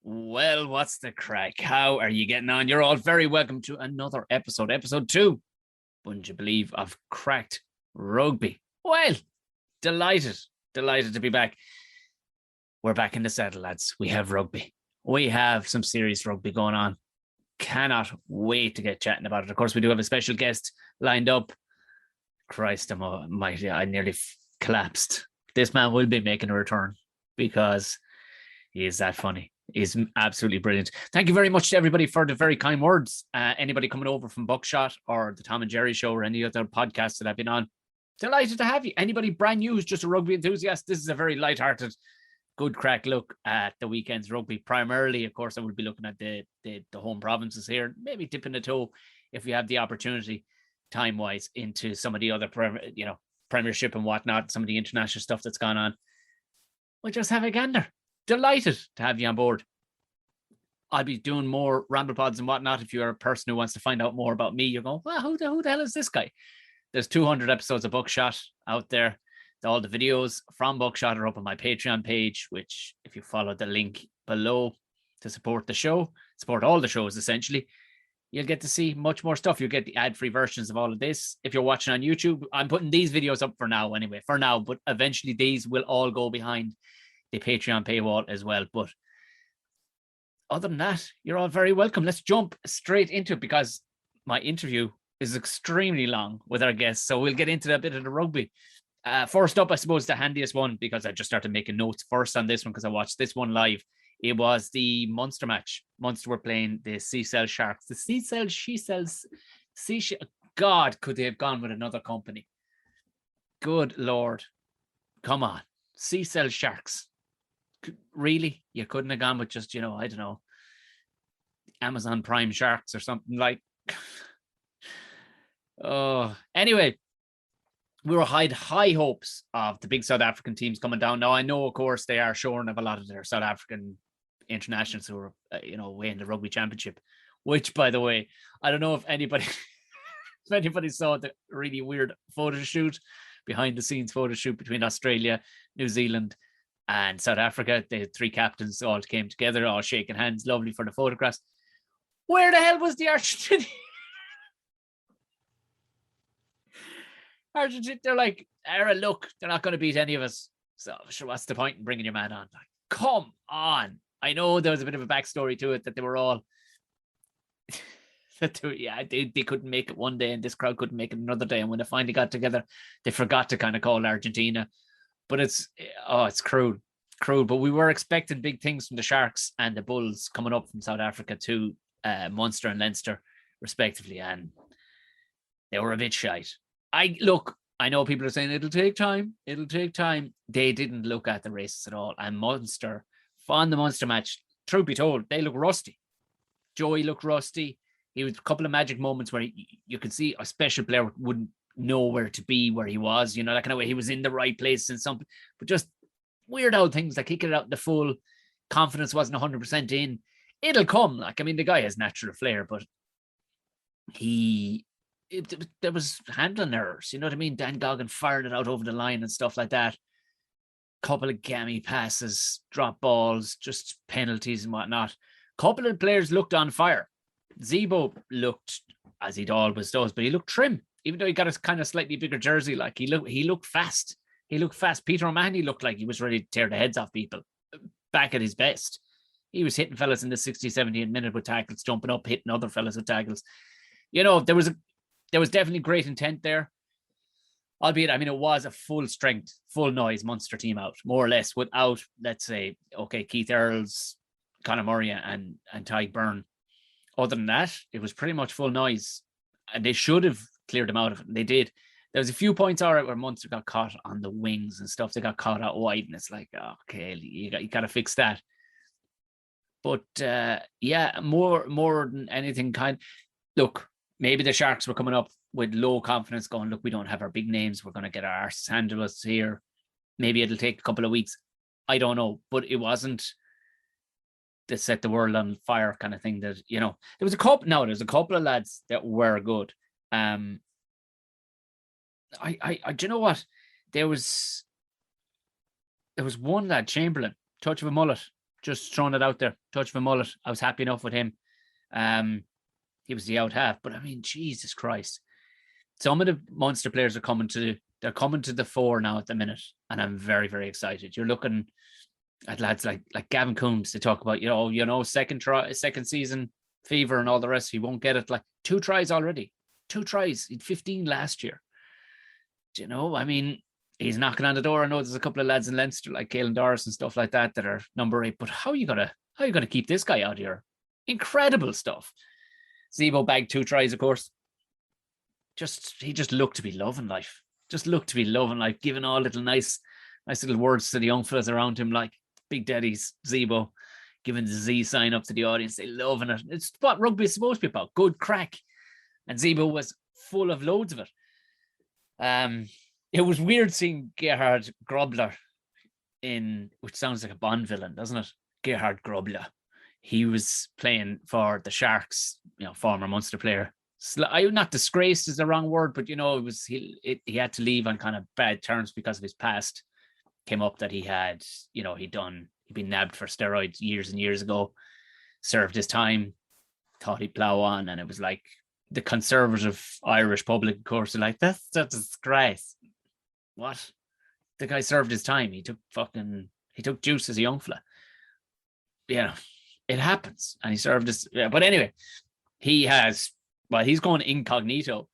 Well, what's the crack? How are you getting on? You're all very welcome to another episode 2. Wouldn't you believe I've cracked rugby? Well, delighted to be back. We're back in the saddle, lads. We have rugby. We have some serious rugby going on. Cannot wait to get chatting about it. Of course, we do have a special guest lined up. Christ almighty, I nearly collapsed. This man will be making a return because he is that funny. He's absolutely brilliant. Thank you very much to everybody for the very kind words. Anybody coming over from Buckshot or the Tom and Jerry show or any other podcasts that I've been on, delighted to have you. Anybody brand new who's just a rugby enthusiast, this is a very lighthearted, good crack look at the weekend's rugby. Primarily, of course, I will be looking at the home provinces here, maybe dipping a toe if we have the opportunity time-wise into some of the other Premiership and whatnot, some of the international stuff that's gone on. We'll just have a gander. Delighted to have you on board. I'll be doing more ramble pods and whatnot. If you're a person who wants to find out more about me, you're going, well, who the hell is this guy? There's 200 episodes of Buckshot out there. All the videos from Buckshot are up on my Patreon page, which if you follow the link below to support the show, support all the shows essentially, you'll get to see much more stuff. You'll get the ad-free versions of all of this. If you're watching on YouTube, I'm putting these videos up for now, but eventually these will all go behind the Patreon paywall as well. But other than that, you're all very welcome. Let's jump straight into it because my interview is extremely long with our guests. So we'll get into a bit of the rugby. First up, I suppose the handiest one, because I just started making notes first on this one because I watched this one live. It was the Munster match. Munster were playing the Seashell Sharks. The Seashell. God, could they have gone with another company? Good Lord. Come on. Seashell Sharks. Really? You couldn't have gone with just, I don't know, Amazon Prime Sharks or something like. Oh, anyway, we were high hopes of the big South African teams coming down. Now, I know, of course, they are shorn of a lot of their South African internationals who are, away in the rugby championship, which, by the way, I don't know if anybody saw the really weird behind the scenes photo shoot between Australia, New Zealand, and South Africa. The three captains all came together, all shaking hands, lovely for the photographs. Where the hell was the Argentinian? Argentina, they're like, look, they're not going to beat any of us. So sure, what's the point in bringing your man on? Like, come on. I know there was a bit of a backstory to it that they were all, they couldn't make it one day and this crowd couldn't make it another day. And when they finally got together, they forgot to kind of call Argentina. But it's crude. But we were expecting big things from the Sharks and the Bulls coming up from South Africa to Munster and Leinster, respectively. And they were a bit shite. I know people are saying it'll take time. They didn't look at the races at all. And Munster, on the Munster match, truth be told, they look rusty. Joey looked rusty. He was a couple of magic moments where you could see a special player wouldn't know where to be, where he was, that kind of way. He was in the right place and something, but just weird old things like kicking it out in the full, confidence wasn't 100% in. It'll come. The guy has natural flair, but there was handling errors. You know what I mean? Dan Goggin fired it out over the line and stuff like that. Couple of gammy passes, drop balls, just penalties and whatnot. Couple of players looked on fire. Zebo looked, as he always does, but he looked trim. Even though he got a kind of slightly bigger jersey, like he looked fast. Peter O'Mahony looked like he was ready to tear the heads off people. Back at his best. He was hitting fellas in the 60, 70 minute with tackles, jumping up, hitting other fellas with tackles. There was definitely great intent there. Albeit, it was a full strength, full noise Munster team out, more or less, without, let's say, Keith Earls, Conor Murray and Tyke Byrne. Other than that, it was pretty much full noise. And they should have cleared them out of it. And they did. There was a few points, all right, where Munster got caught on the wings and stuff. They got caught out wide. And it's like, okay, you got to fix that. But, more than anything look, maybe the Sharks were coming up with low confidence going, look, we don't have our big names. We're going to get our arse handed to us here. Maybe it'll take a couple of weeks. I don't know. But it wasn't to set the world on fire kind of thing that, there's a couple of lads that were good. Do you know what? There was one lad, Chamberlain, touch of a mullet. Just throwing it out there. Touch of a mullet. I was happy enough with him. He was the out half, but I mean, Jesus Christ. Some of the Munster players are coming to the fore now at the minute, and I'm very, very excited. You're looking at lads like Gavin Coombs. They talk about, second season fever and all the rest. He won't get it. Like 2 tries already. 2 tries. He'd 15 last year. Do you know? I mean, he's knocking on the door. I know there's a couple of lads in Leinster like Caelan Doris and stuff like that are number 8. But how are you gonna keep this guy out here? Incredible stuff. Zebo bagged 2 tries, of course. He just looked to be loving life. Giving all little nice little words to the young fellas around him, like Big Daddy's Zebo, giving the Z sign up to the audience. They loving it. It's what rugby is supposed to be about. Good crack. And Zebo was full of loads of it. It was weird seeing Gerhard Grobler which sounds like a Bond villain, doesn't it? Gerhard Grobler. He was playing for the Sharks, former Munster player. Not disgraced is the wrong word, but he had to leave on kind of bad terms because of his past. Came up that he had, he'd been nabbed for steroids years and years ago, served his time, thought he'd plow on, and it was like the conservative Irish public, of course, are like, that's a disgrace. What? The guy served his time. He took juice as a young fella. It happens, and he served his. Yeah, but anyway, he's going incognito.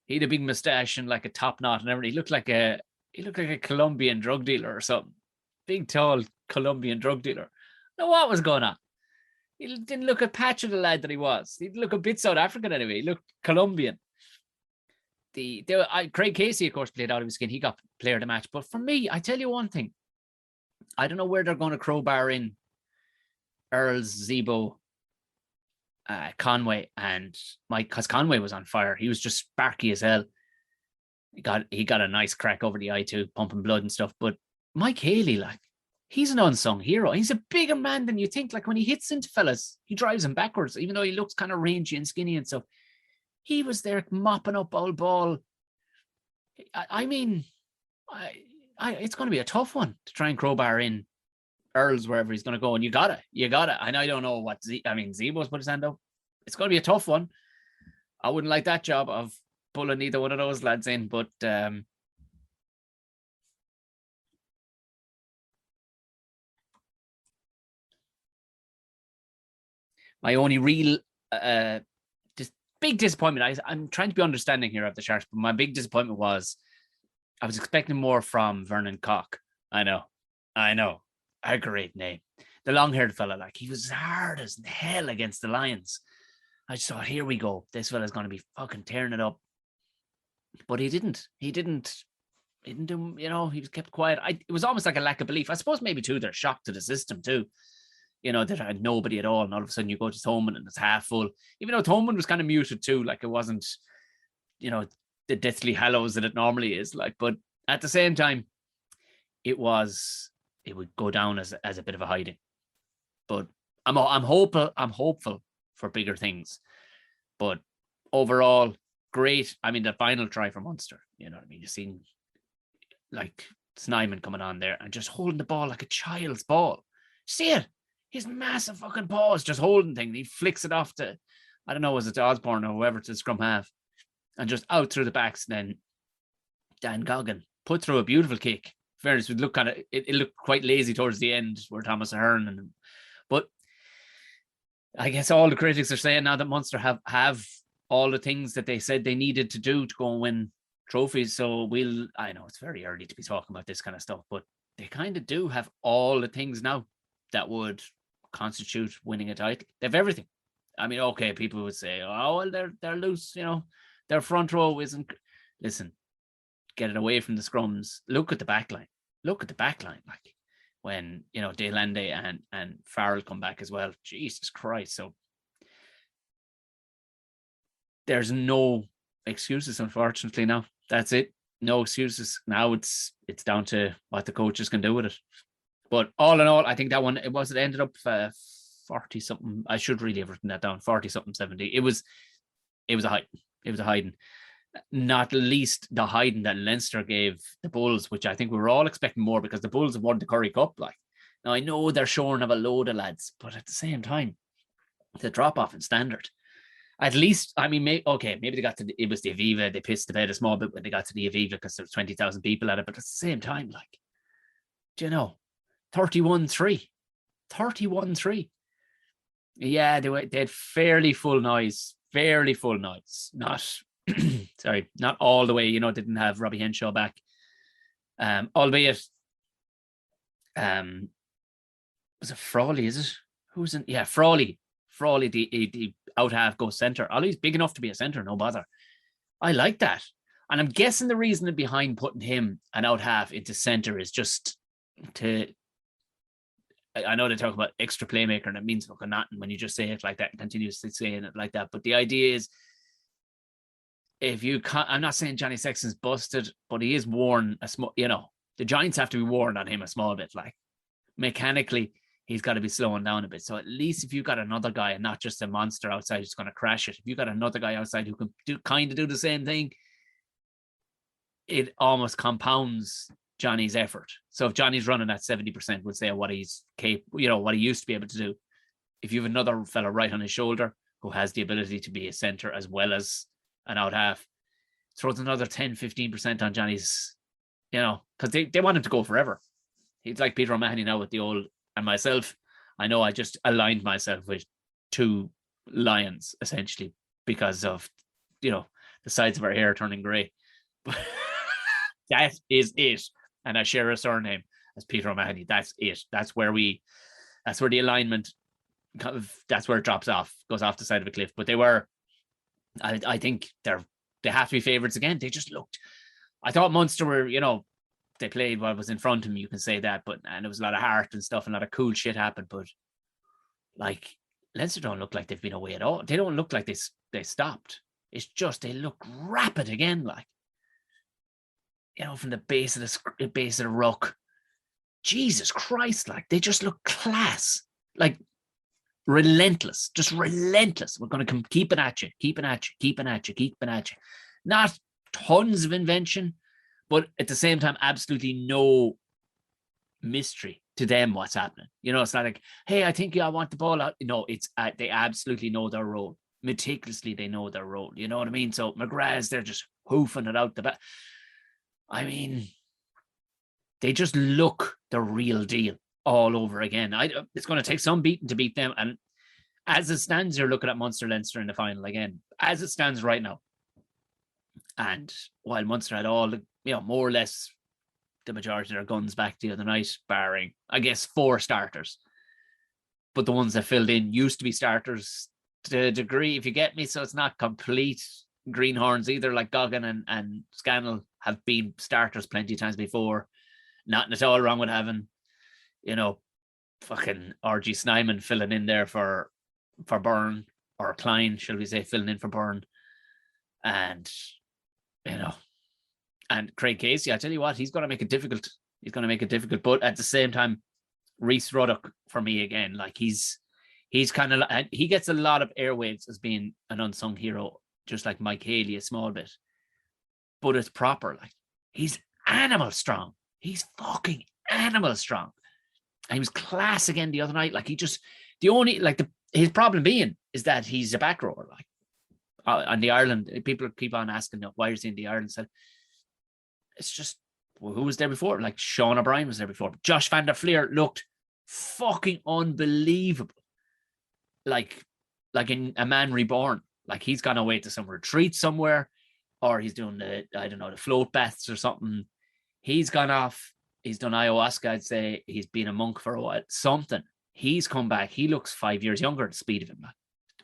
He had a big mustache and like a top knot and everything. He looked like a Colombian drug dealer or something. Big, tall Colombian drug dealer. Now, what was going on? He didn't look a patch of the lad that he was. He didn't look a bit South African anyway. He looked Colombian. Craig Casey, of course, played out of his skin. He got player of the match. But for me, I tell you one thing. I don't know where they're going to crowbar in Earls, Zebo, Conway, and Mike, because Conway was on fire. He was just sparky as hell. He got a nice crack over the Ep2, pumping blood and stuff. But Mike Haley, he's an unsung hero. He's a bigger man than you think. Like when he hits into fellas, he drives them backwards, even though he looks kind of rangy and skinny and stuff. He was there mopping up old ball. I mean, it's going to be a tough one to try and crowbar in Earls wherever he's going to go, and you got it. And I don't know what Zebo's put his hand up. It's going to be a tough one. I wouldn't like that job of pulling either one of those lads in, but my only real big disappointment. I'm trying to be understanding here of the Sharks, but my big disappointment was I was expecting more from Vernon Cock. I know, a great name. The long-haired fella, he was hard as hell against the Lions. I just thought, here we go. This fella's going to be fucking tearing it up. But he didn't. He didn't do, he was kept quiet. It was almost like a lack of belief. I suppose maybe too, they're shocked to the system too. That had nobody at all. And all of a sudden you go to Thomond and it's half full. Even though Thomond was kind of muted too. It wasn't, the Deathly Hallows that it normally is. But at the same time, it would go down as a bit of a hiding. But I'm hopeful for bigger things. But overall, great. I mean, the final try for Munster, you know what I mean? You've seen Snyman coming on there and just holding the ball like a child's ball. See it? His massive fucking paws just holding things. He flicks it off to, I don't know, was it to Osborne or whoever, to the scrum half, and just out through the backs. And then Dan Goggin put through a beautiful kick. Fairness, would look it looked quite lazy towards the end where Thomas Ahern but I guess all the critics are saying now that Munster have all the things that they said they needed to do to go and win trophies. So I know it's very early to be talking about this kind of stuff, but they kind of do have all the things now that would constitute winning a title. They have everything. I mean, okay, people would say, oh, well, they're loose, their front row isn't. Listen, get it away from the scrums. Look at the back line. When, Delande and Farrell come back as well. Jesus Christ. So there's no excuses, unfortunately, now. That's it. No excuses. Now it's down to what the coaches can do with it. But all in all, I think that one, it ended up 40 something. I should really have written that down. 40 something, 70. It was a hiding. It was a hiding. Not least the hiding that Leinster gave the Bulls, which I think we were all expecting more because the Bulls have won the Curry Cup. Now, I know they're shorn of a load of lads, but at the same time, the drop-off in standard, at least, I mean, maybe they got to, it was the Aviva, they pissed the bed a small bit when they got to the Aviva because there was 20,000 people at it, but at the same time, like, do you know, 31-3. 31-3. Yeah, they had fairly full noise. Not, sorry, not all the way, you know, didn't have Robbie Henshaw back. Albeit, was it Frawley, is it? Who's in? Yeah, Frawley, the out half goes centre. Ollie's big enough to be a centre, no bother. I like that. And I'm guessing the reason behind putting him an out half into centre is just to, I know they talk about extra playmaker and it means fucking nothing when you just say it like that and continuously saying it like that. But the idea is, if you can't, I'm not saying Johnny Sexton's busted, but he is worn a small, you know, the Giants have to be worn on him a small bit. Like, mechanically, he's got to be slowing down a bit. So at least if you've got another guy and not just a monster outside who's going to crash it, if you've got another guy outside who can do the same thing, it almost compounds Johnny's effort. So if Johnny's running at 70%, we'll say what he's capable, you know, what he used to be able to do. If you have another fella right on his shoulder who has the ability to be a center as well as an out half, throws another 10-15% on Johnny's, you know, because they want him to go forever. He's like Peter O'Mahony now with the old, and myself, I know I just aligned myself with two lions essentially because of, you know, the sides of our hair turning grey. But that is it. And I share a surname as Peter O'Mahony. That's it. That's where the alignment, that's where it drops off, goes off the side of a cliff. But they were, I think they have to be favourites again. They just looked, I thought Munster were, you know, they played what was in front of them, you can say that, and there was a lot of heart and stuff and a lot of cool shit happened. But like, Leinster don't look like they've been away at all. They don't look like they stopped. It's just they look rapid again, like, you know, from the base of the ruck. Jesus Christ, like, they just look class, like relentless, just relentless. We're going to keep it at you. Not tons of invention, but at the same time, absolutely no mystery to them what's happening. You know, it's not like, hey, I think I want the ball out. No, it's they absolutely know their role. Meticulously, they know their role. You know what I mean? So McGrath's, they're just hoofing it out the back. I mean, they just look the real deal all over again. It's going to take some beating to beat them. And as it stands, you're looking at Munster Leinster in the final again, as it stands right now. And while Munster had all, you know, more or less the majority of their guns back the other night, barring, I guess, 4 starters. But the ones that filled in used to be starters to a degree, if you get me. So it's not complete greenhorns either. Like Goggin and Scannell have been starters plenty of times before. Nothing at all wrong with having, you know, fucking RG Snyman filling in there for Byrne, or Klein, shall we say, filling in for Byrne. And, you know, and Craig Casey, I tell you what, he's going to make it difficult. But at the same time, Rhys Ruddock, for me again, like he's kind of, he gets a lot of airwaves as being an unsung hero, just like Mike Haley a small bit. But it's proper. Like, he's animal strong. He's fucking animal strong. And he was class again the other night. Like, his problem being is that he's a back rower. Like, on the Ireland, people keep on asking, why is he in the Ireland side? It's just, well, who was there before? Like, Sean O'Brien was there before. Josh van der Fleer looked fucking unbelievable. Like in A Man Reborn. Like, he's gone away to some retreat somewhere, or he's doing the float baths or something. He's gone off. He's done ayahuasca, I'd say. He's been a monk for a while. Something. He's come back. He looks 5 years younger at the speed of him.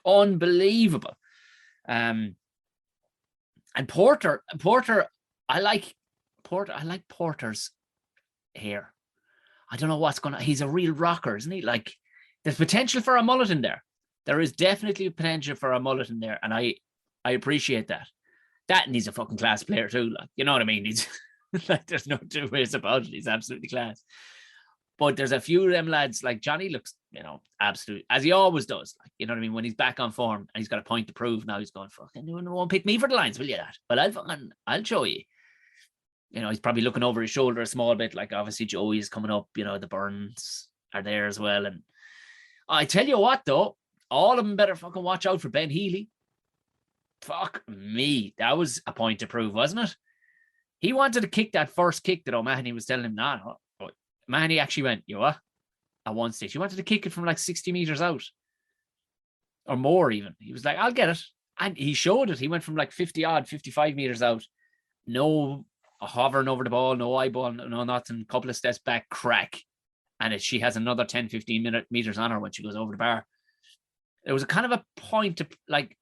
Unbelievable. And Porter, I like Porter's hair. I don't know what's going on. He's a real rocker, isn't he? Like, there's potential for a mullet in there. There is definitely potential for a mullet in there. And I appreciate that. And he's a fucking class player too. Like, you know what I mean? He's like, there's no two ways about it. He's absolutely class. But there's a few of them lads, like Johnny looks, you know, absolutely, as he always does. Like, you know what I mean? When he's back on form and he's got a point to prove, now he's going, fucking, you won't pick me for the lines, will you? But I'll show you. You know, he's probably looking over his shoulder a small bit. Like, obviously Joey's coming up, you know, the Burns are there as well. And I tell you what, though, all of them better fucking watch out for Ben Healy. Fuck me. That was a point to prove, wasn't it? He wanted to kick that first kick that O'Mahony was telling him, no. Mahoney actually went, you know what? At one stage, he wanted to kick it from like 60 meters out or more even. He was like, I'll get it. And he showed it. He went from like 50 odd, 55 meters out. No hovering over the ball, no eyeball, no nothing. Couple of steps back, crack. And she has another 10, 15 meters on her when she goes over the bar. It was a kind of a point to like,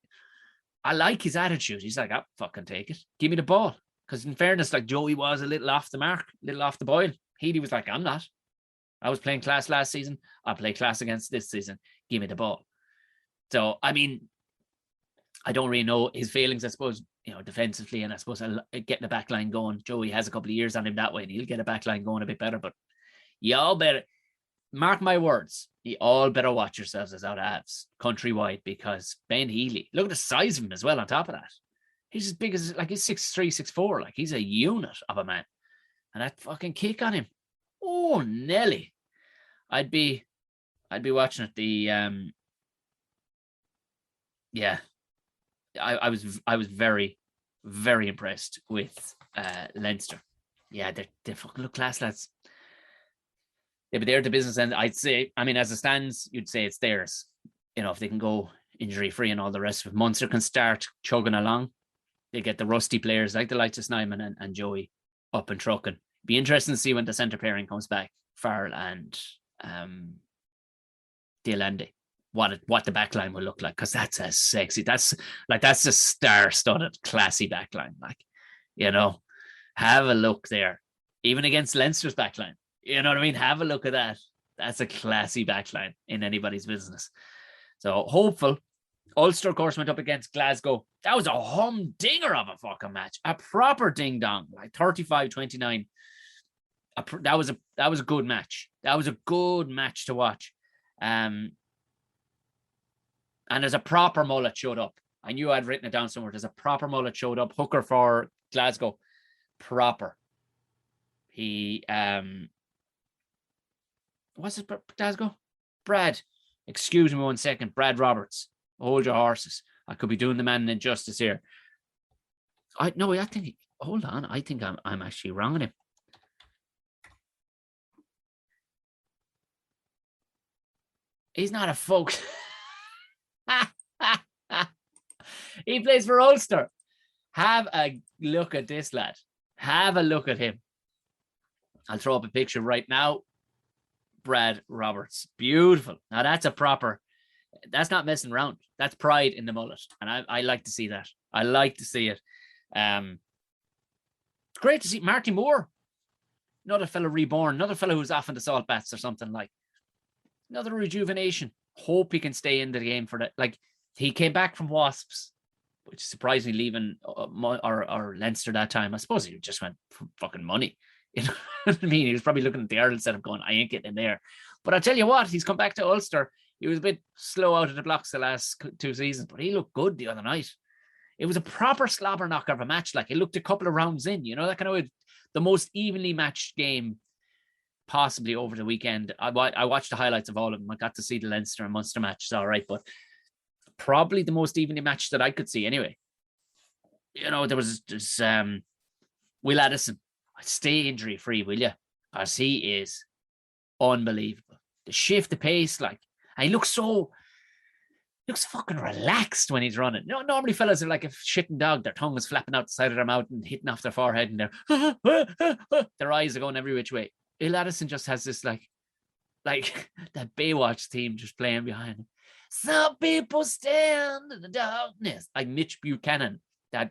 I like his attitude. He's like, I'll fucking take it. Give me the ball. Because in fairness, like Joey was a little off the mark, a little off the boil. Healy was like, I'm not. I was playing class last season. I'll play class against this season. Give me the ball. So, I mean, I don't really know his feelings, I suppose, defensively, and I suppose getting the back line going. Joey has a couple of years on him that way, and he'll get a back line going a bit better. But y'all better, mark my words, you all better watch yourselves as out halves countrywide, because Ben Healy, look at the size of him as well on top of that. He's as big as, like, he's 6'3", 6'4", like he's a unit of a man. And that fucking kick on him. Oh, Nelly. I'd be watching it. I was very, very impressed with Leinster. Yeah, they fucking look class, lads. Yeah, but they're the business end. I'd say, I mean, as it stands, you'd say it's theirs. If they can go injury free and all the rest of it. Munster can start chugging along. They get the rusty players like the likes of Snyman and Joey up and trucking. Be interesting to see when the centre pairing comes back, Farrell and Dealende, what the backline will look like, because that's a sexy, that's a star-studded, classy backline. Like, have a look there. Even against Leinster's backline. You know what I mean? Have a look at that. That's a classy backline in anybody's business. So hopeful. Ulster, of course, went up against Glasgow. That was a humdinger of a fucking match. A proper ding-dong, like 35-29. That was a good match. That was a good match to watch. And there's a proper mullet showed up. I knew I'd written it down somewhere. There's a proper mullet showed up. Hooker for Glasgow. Proper. He, what's it, Glasgow? Brad. Excuse me 1 second. Brad Roberts. Hold your horses. I could be doing the man an injustice here. Hold on. I think I'm actually wrong on him. He's not a folk. He plays for Ulster. Have a look at this lad. Have a look at him. I'll throw up a picture right now. Brad Roberts. Beautiful. Now that's not messing around. That's pride in the mullet. And I like to see that. I like to see it. It's great to see Marty Moore. Another fellow reborn. Another fellow who's off in the salt baths or something, like. Another rejuvenation. Hope he can stay in the game for that. Like, he came back from Wasps, which is surprisingly leaving or Leinster that time. I suppose he just went for fucking money. You know what I mean? He was probably looking at the Ireland setup going, I ain't getting in there. But I'll tell you what, he's come back to Ulster. He was a bit slow out of the blocks the last 2 seasons, but he looked good the other night. It was a proper slobber knocker of a match. Like, it looked a couple of rounds in, that kind of the most evenly matched game possibly over the weekend. I watched the highlights of all of them. I got to see the Leinster and Munster match. It's all right, but probably the most evenly matched that I could see anyway. There was Will Addison. Stay injury free, will you? Because he is unbelievable. The shift, the pace, like, and he looks fucking relaxed when he's running. Normally fellas are like a shitting dog. Their tongue is flapping out the side of their mouth and hitting off their forehead, and their eyes are going every which way. Will Addison just has this like that Baywatch theme just playing behind him. Some people stand in the darkness, like Mitch Buchanan. That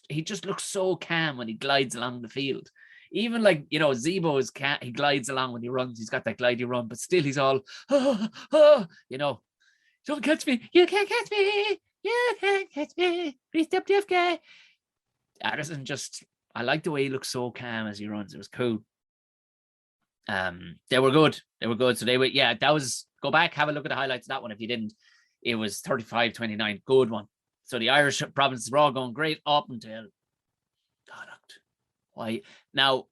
he just looks so calm when he glides along the field. Even like, Zebo is he glides along when he runs. He's got that glidey run, but still he's all, don't catch me. You can't catch me. You can't catch me. Please stop DFK. Addison I like the way he looks so calm as he runs. It was cool. They were good. So that was, go back, have a look at the highlights of that one. If you didn't, it was 35-29. Good one. So the Irish provinces were all going great up until Connacht. Why? Now,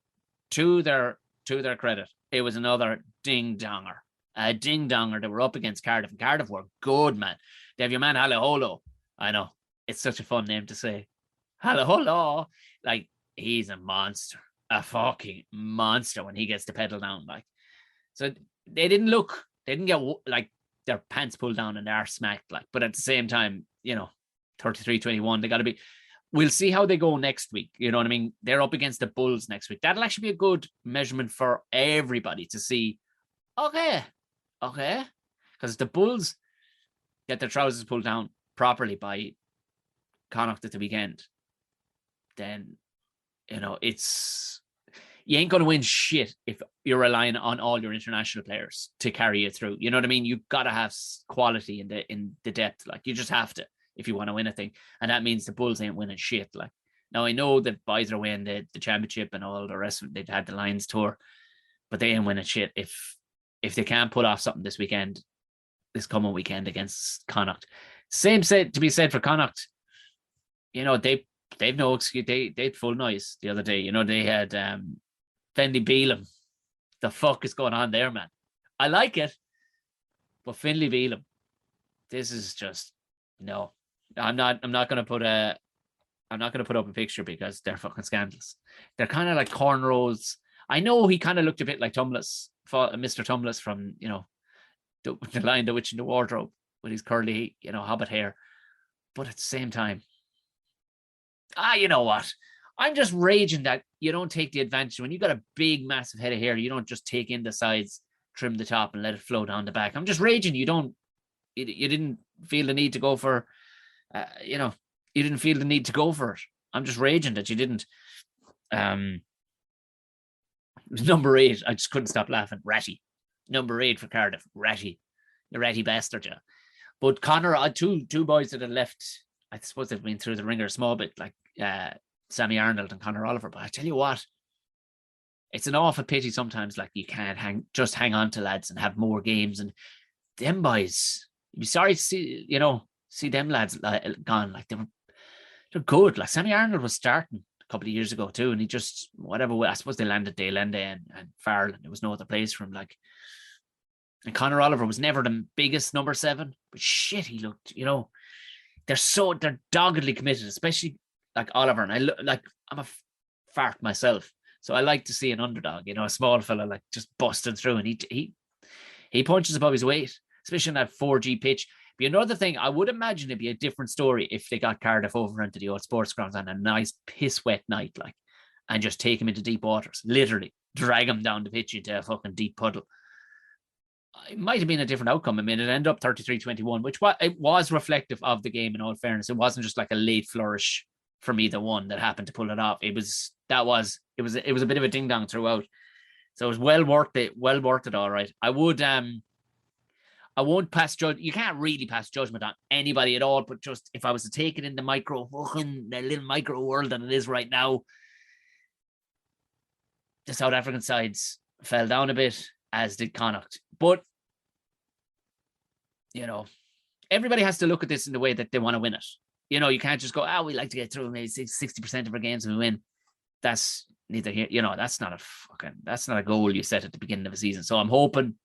to their credit, It was another ding-donger. A ding-donger. They were up against Cardiff, and Cardiff were good, man. They have your man, Halaholo. I know. It's such a fun name to say. Halaholo. Like, he's a monster. A fucking monster when he gets the pedal down. Like, so they didn't get, like, their pants pulled down and they're smacked. Like, but at the same time, 33-21, they got to be. We'll see how they go next week. You know what I mean? They're up against the Bulls next week. That'll actually be a good measurement for everybody to see. Okay. Because the Bulls get their trousers pulled down properly by Connacht at the weekend, then, you ain't going to win shit if you're relying on all your international players to carry you through. You know what I mean? You've got to have quality in the depth. Like, you just have to if you want to win a thing. And that means the Bulls ain't winning shit. Like, now I know that boys are winning the championship and all the rest of it. They've had the Lions tour, but they ain't winning shit if they can't pull off something this coming weekend against Connacht. Same to be said for Connacht. They've no excuse. They had full noise the other day. They had Finlay Bealham. The fuck is going on there, man? I like it, but Finlay Bealham, this is just no. I'm not going to put up a picture because they're fucking scandalous. They're kind of like cornrows. I know he kind of looked a bit like Mr. Tumless from the Lion, the Witch, and the Wardrobe with his curly hobbit hair. But at the same time, you know what? I'm just raging that you don't take the advantage when you got a big, massive head of hair. You don't just take in the sides, trim the top, and let it flow down the back. I'm just raging. You didn't feel the need to go for, you didn't feel the need to go for it. I'm just raging that you didn't. Number 8, I just couldn't stop laughing. Ratty. Number 8 for Cardiff. Ratty. The ratty bastard, yeah. But Connor, two boys that had left, I suppose they've been through the ringer a small bit, like Sammy Arnold and Conor Oliver. But I tell you what, it's an awful pity sometimes, like, you can't hang on to lads and have more games. And them boys, you'd be sorry to see them lads gone. Like, they're good. Like, Sammy Arnold was starting a couple of years ago too, and he just, whatever way, I suppose they landed Dale Ende and Farrell, and there was no other place for him. Like, and Conor Oliver was never the biggest number 7, but shit, he looked, they're doggedly committed, especially like Oliver. And I'm a fart myself, so I like to see an underdog, a small fella like just busting through, and he punches above his weight, especially on that 4G pitch. But another thing, I would imagine it'd be a different story if they got Cardiff over into the old sports grounds on a nice piss wet night, like, and just take him into deep waters, literally drag him down the pitch into a fucking deep puddle. It might have been a different outcome. I mean, it ended up 33-21, which it was reflective of the game. In all fairness, it wasn't just like a late flourish from either one that happened to pull it off. It was a bit of a ding dong throughout. So it was well worth it. All right. I won't pass judgment. You can't really pass judgment on anybody at all. But just if I was to take it in the little micro world that it is right now, the South African sides fell down a bit, as did Connacht. But everybody has to look at this in the way that they want to win it. You can't just go, we like to get through maybe 60% of our games and we win. That's neither here. That's not a goal you set at the beginning of a season. So I'm hoping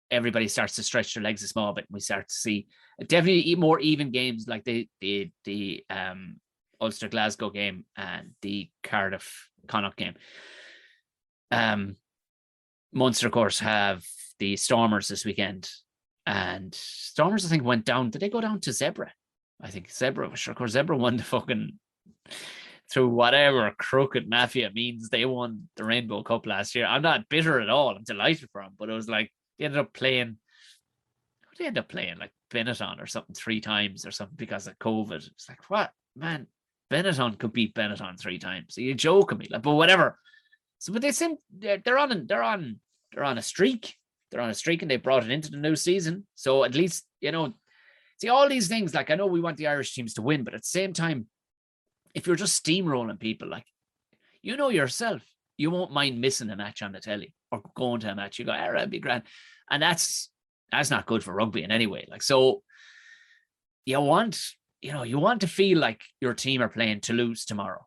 everybody starts to stretch their legs a small bit and we start to see definitely more even games, like the Ulster Glasgow game and the Cardiff Connacht game. Munster, of course, have the Stormers this weekend, and Stormers, I think, went down. Did they go down to Zebra? I think Zebra, of course, Zebra won the fucking, through whatever crooked mafia means, they won the Rainbow Cup last year. I'm not bitter at all. I'm delighted for them, but it was like they ended up playing like Benetton or something 3 times or something because of COVID. It's like, what, man? Benetton could beat Benetton 3 times. Are you joking me? Like, but whatever. So, but they're on a streak. They're on a streak, and they brought it into the new season. So at least, see, all these things, like, I know we want the Irish teams to win, but at the same time, if you're just steamrolling people, like, yourself, you won't mind missing a match on the telly or going to a match. You go, that'd be grand. And that's not good for rugby in any way. Like, so you want to feel like your team are playing Toulouse tomorrow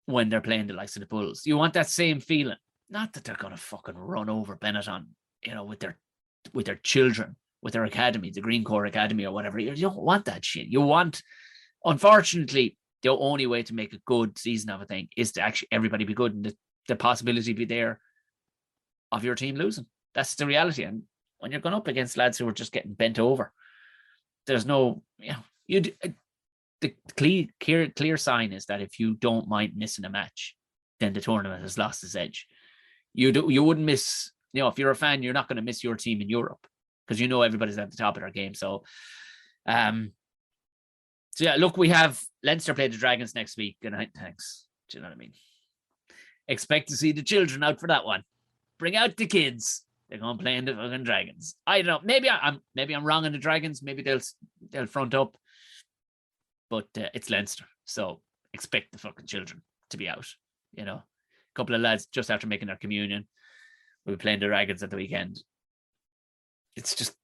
when they're playing the likes of the Bulls. You want that same feeling. Not that they're going to fucking run over Benetton, with their children, with their academy, the Green Corps Academy or whatever. You don't want that shit. Unfortunately, the only way to make a good season of a thing is to actually everybody be good and the possibility be there of your team losing. That's the reality. And when you're going up against lads who are just getting bent over, there's no, the clear sign is that if you don't mind missing a match, then the tournament has lost its edge. You wouldn't miss, if you're a fan, you're not going to miss your team in Europe because everybody's at the top of their game. So yeah, look, we have Leinster play the Dragons next week. Good night, thanks. Do you know what I mean? Expect to see the children out for that one. Bring out the kids. They're going to play in the fucking Dragons. I don't know. Maybe I'm wrong on the Dragons. Maybe they'll front up. But it's Leinster, so expect the fucking children to be out. A couple of lads just after making their communion. We'll be playing the Dragons at the weekend. It's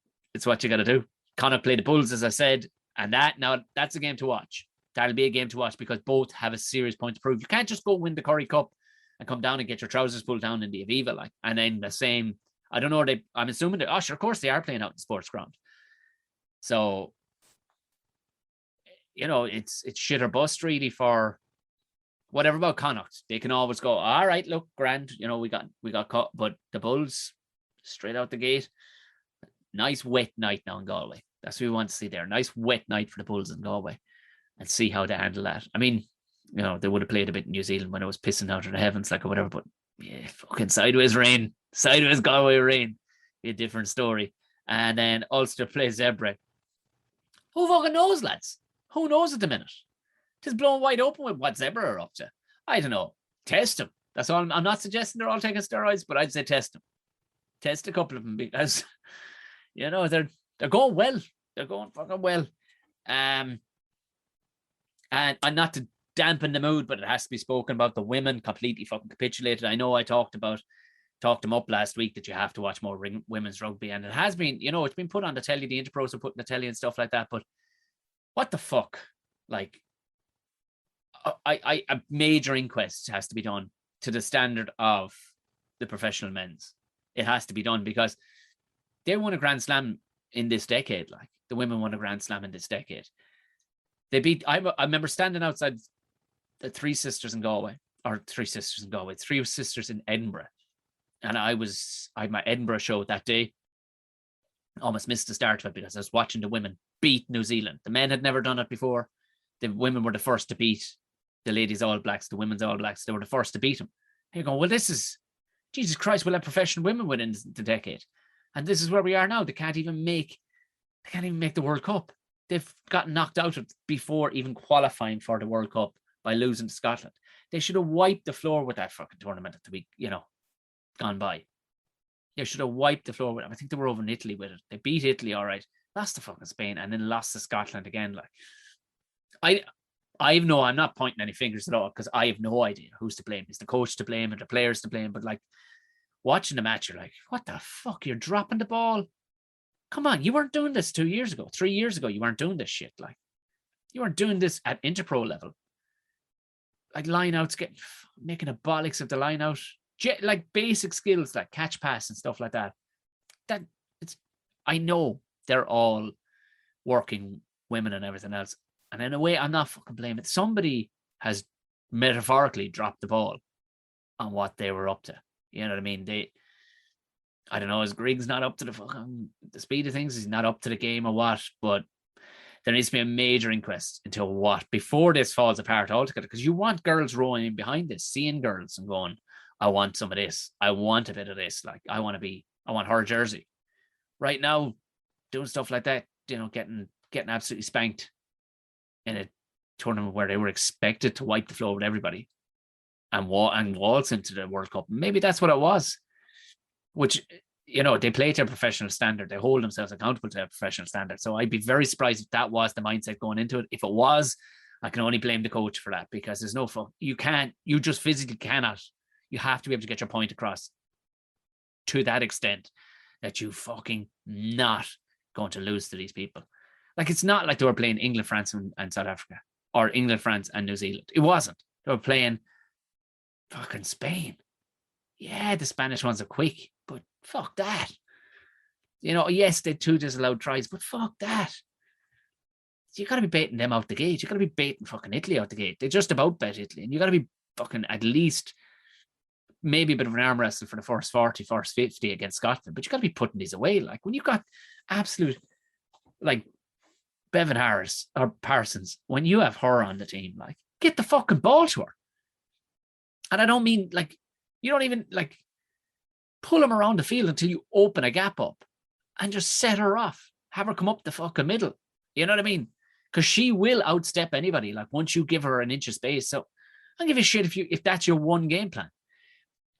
what you got to do. Connacht play the Bulls, as I said, and that's a game to watch. That'll be a game to watch because both have a serious point to prove. You can't just go win the Curry Cup and come down and get your trousers pulled down in the Aviva, and then the same. I don't know. I'm assuming sure, of course they are playing out in sports ground. So, it's shit or bust really for whatever about Connacht. They can always go, all right, look, grand. We got caught, but the Bulls straight out the gate. Nice wet night now in Galway. That's what we want to see there. Nice wet night for the Bulls in Galway, and see how they handle that. I mean, they would have played a bit in New Zealand when it was pissing out of the heavens, or whatever. But yeah, fucking sideways Galway rain, be a different story. And then Ulster plays Zebra. Who fucking knows, lads? Who knows at the minute? It's blown wide open with what Zebra are up to. I don't know. Test them. That's all. I'm not suggesting they're all taking steroids, but I'd say test them. Test a couple of them because they're going well. They're going fucking well. And not to dampen the mood, but it has to be spoken about. The women completely fucking capitulated. I know I talked them up last week that you have to watch more women's rugby, and it has been, it's been put on the telly. The Interpros are putting the telly and stuff like that. But what the fuck? A major inquest has to be done to the standard of the professional men's. It has to be done because they won a Grand Slam in this decade. The women won a Grand Slam in this decade. They beat. I remember standing outside the Three Sisters in Edinburgh, and I had my Edinburgh show that day. Almost missed the start of it because I was watching the women beat New Zealand. The men had never done it before. The women were the first to beat the ladies All Blacks, the women's All Blacks. They were the first to beat them. And you're going, well, this is, Jesus Christ, we'll have professional women within the decade. And this is where we are now. They can't even make the World Cup. They've gotten knocked out before even qualifying for the World Cup by losing to Scotland. They should have wiped the floor with that fucking tournament at the week, gone by. They should have wiped the floor with them. I think they were over in Italy with it. They beat Italy, all right. Lost to fucking Spain and then lost to Scotland again. I'm not pointing any fingers at all because I have no idea who's to blame. Is the coach to blame or the players to blame? But watching the match, you're like, what the fuck? You're dropping the ball. Come on, you weren't doing this 2 years ago, 3 years ago. You weren't doing this shit. You weren't doing this at Interpro level. Line outs, making a bollocks of the line out. Basic skills like catch pass and stuff like that. I know they're all working women and everything else. And in a way, I'm not fucking blaming. Somebody has metaphorically dropped the ball on what they were up to. You know what I mean? I don't know, is Griggs not up to the speed of things? He's not up to the game or what? But there needs to be a major inquest into what before this falls apart altogether. Because you want girls rowing in behind this, seeing girls and going, I want some of this. I want a bit of this. I want her jersey. Right now, doing stuff like that, getting absolutely spanked in a tournament where they were expected to wipe the floor with everybody and waltz into the World Cup. Maybe that's what it was, which, they play to a professional standard. They hold themselves accountable to a professional standard. So I'd be very surprised if that was the mindset going into it. If it was, I can only blame the coach for that because there's no fun. You just physically cannot. You have to be able to get your point across to that extent that you fucking not going to lose to these people. It's not like they were playing England, France, and South Africa, or England, France, and New Zealand. It wasn't. They were playing fucking Spain. Yeah, the Spanish ones are quick, but fuck that. You know, yes, they 2 disallowed tries, but fuck that. You got to be baiting them out the gate. You got to be baiting fucking Italy out the gate. They just about bet Italy, and you got to be fucking at least maybe a bit of an arm wrestle for the first 40, first 50 against Scotland, but you got to be putting these away. Like when you've got absolute, like Bevan Harris or Parsons, when you have her on the team, like get the fucking ball to her. And I don't mean like, you don't even like pull them around the field until you open a gap up and just set her off. Have her come up the fucking middle. You know what I mean? Because she will outstep anybody. Like once you give her an inch of space. So I'll give you a shit if that's your one game plan.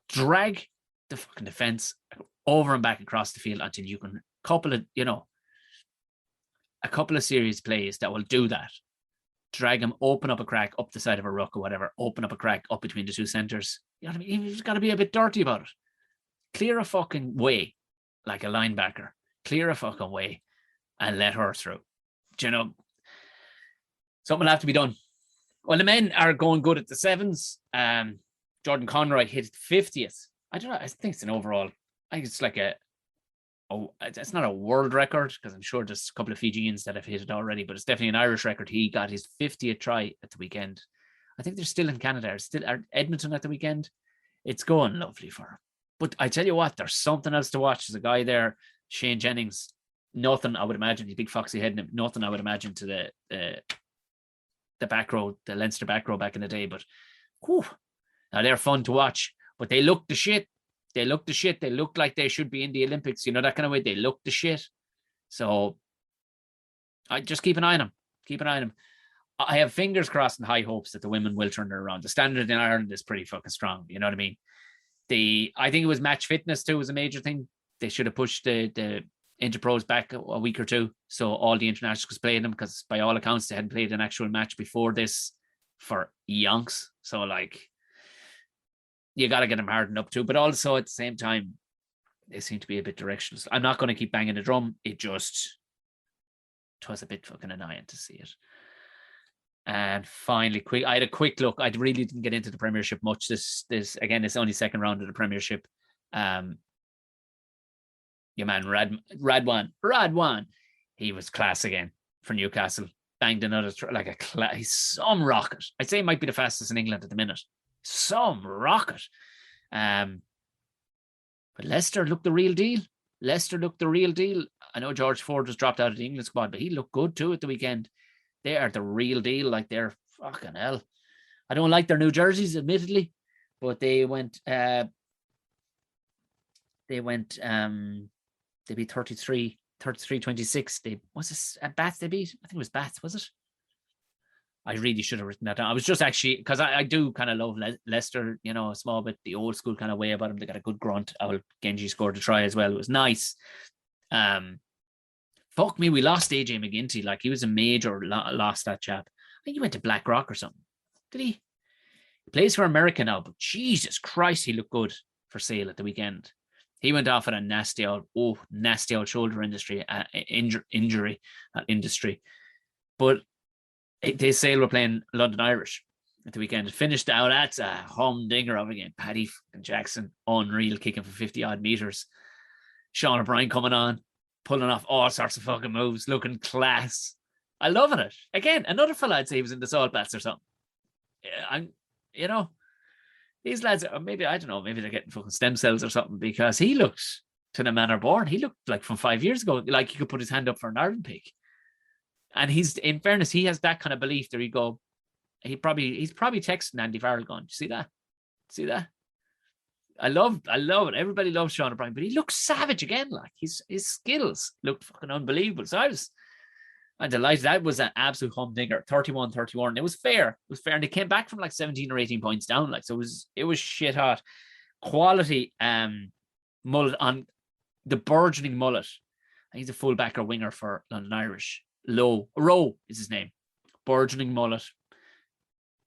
Drag the fucking defense over and back across the field until you can a couple of serious plays that will do that. Drag them, open up a crack up the side of a ruck or whatever, open up a crack up between the two centres. You know what I mean? You've got to be a bit dirty about it. Clear a fucking way like a linebacker. Clear a fucking way and let her through. Do you know? Something will have to be done. Well, the men are going good at the sevens. Jordan Conroy hit 50th. I don't know. I think it's an overall. I think it's like it's not a world record because I'm sure there's a couple of Fijians that have hit it already, but it's definitely an Irish record. He got his 50th try at the weekend. I think they're still in Canada. Still at Edmonton at the weekend. It's going lovely for him. But I tell you what, there's something else to watch. There's a guy there, Shane Jennings. Nothing, I would imagine. He's big foxy head. Nothing, I would imagine, to the back row, the Leinster back row back in the day. But whew, now they're fun to watch. But they look the shit. They look the shit. They look like they should be in the Olympics. You know, that kind of way. They look the shit. So I just keep an eye on them. Keep an eye on them. I have fingers crossed and high hopes that the women will turn it around. The standard in Ireland is pretty fucking strong. You know what I mean? I think it was match fitness too was a major thing. They should have pushed the Interpros back a week or two so all the internationals played them, because by all accounts they hadn't played an actual match before this for yonks. So like you got to get them hardened up too, but also at the same time they seem to be a bit directionless. I'm not going to keep banging the drum. It was a bit fucking annoying to see it. And finally, I had a quick look. I really didn't get into the Premiership much. This again, it's only second round of the Premiership. Your man Radwan, he was class again for Newcastle. Banged another he's some rocket. I'd say he might be the fastest in England at the minute. Some rocket. But Leicester looked the real deal. I know George Ford was dropped out of the England squad, but he looked good too at the weekend. They are the real deal. Like they're fucking hell. I don't like their new jerseys, admittedly, but they beat 33-26. Was this at Bats they beat? I think it was Bats, was it? I really should have written that down. I was just actually, because I do kind of love Leicester, you know, a small bit, the old school kind of way about them. They got a good grunt. Genji scored a try as well. It was nice. Fuck me, we lost AJ McGinty. Like, he was a major loss, that chap. I think he went to Blackrock or something. Did he? He plays for America now, but Jesus Christ, he looked good for Sale at the weekend. He went off at a nasty old shoulder injury. But they Sale were playing London Irish at the weekend. It finished out. That's a humdinger of a game. Paddy Jackson, unreal, kicking for 50 odd meters. Sean O'Brien coming on, pulling off all sorts of fucking moves, looking class. I loving it. Again, another fella I'd say he was in the Salt Bats or something. These lads are maybe they're getting fucking stem cells or something, because he looked, to the manner born, he looked like from 5 years ago, like he could put his hand up for an Ireland pick. And in fairness, he has that kind of belief. There you go. He's probably texting Andy Farrell going, see that? I love it. Everybody loves Sean O'Brien, but he looks savage again. Like his skills looked fucking unbelievable. So I'm delighted. That was an absolute humdinger. 31-31. It was fair. And they came back from like 17 or 18 points down. Like, so it was shit hot. Quality mullet on the burgeoning mullet. I think he's a fullback or winger for London Irish. Rowe is his name. Burgeoning mullet.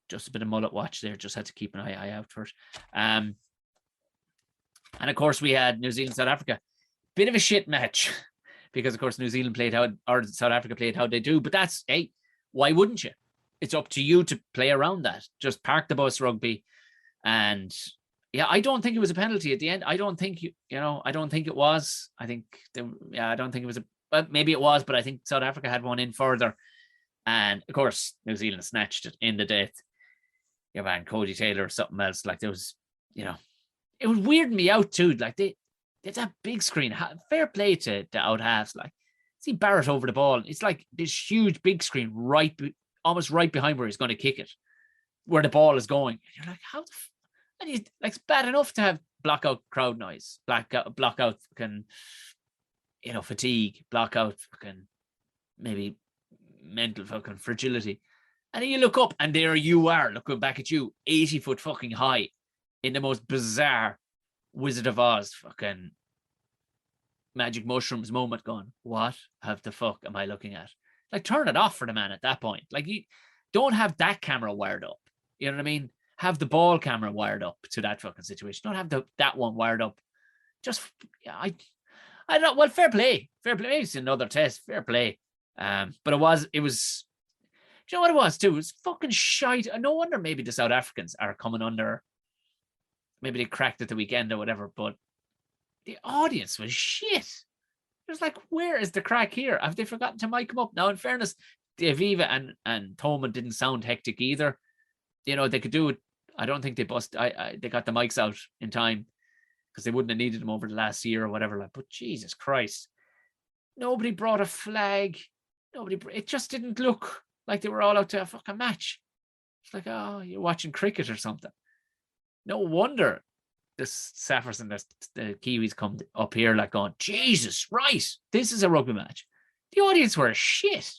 Just a bit of mullet watch there. Just had to keep an eye out for it. And of course we had New Zealand, South Africa. Bit of a shit match, because of course New Zealand played or South Africa played how they do. But that's, hey, why wouldn't you? It's up to you to play around that. Just park the bus rugby, and Yeah, I don't think it was a penalty at the end. I don't think I don't think it was. I think I don't think it was well, maybe it was, but I think South Africa had one in further. And of course, New Zealand snatched it in the death. Yeah, man, Cody Taylor or something else. Like there was, it was weirding me out too. Like they had that big screen. Fair play to out halves. Like see Barrett over the ball. It's like this huge big screen almost right behind where he's going to kick it, where the ball is going. And you're like, how the and he's like, it's bad enough to have block out crowd noise, block out fucking, fatigue, block out fucking maybe mental fucking fragility. And then you look up and there you are looking back at you, 80 foot fucking high in the most bizarre Wizard of Oz fucking magic mushrooms moment going, what the fuck am I looking at? Like turn it off for the man at that point. Like you don't have that camera wired up. You know what I mean? Have the ball camera wired up to that fucking situation. Don't have that one wired up. Just, I don't know. Well, fair play. Maybe it's another test. Fair play. But it was, do you know what it was too? It was fucking shite. No wonder maybe the South Africans are coming under, maybe they cracked it the weekend or whatever, but the audience was shit. It was like, where is the crack here? Have they forgotten to mic them up? Now, in fairness, the Aviva and Thoma didn't sound hectic either. They could do it. I don't think they they got the mics out in time because they wouldn't have needed them over the last year or whatever. Like, but Jesus Christ, nobody brought a flag. It just didn't look like they were all out to a fucking match. It's like, oh, you're watching cricket or something. No wonder the Saffers and the Kiwis come up here like going, Jesus, right, this is a rugby match. The audience were shit.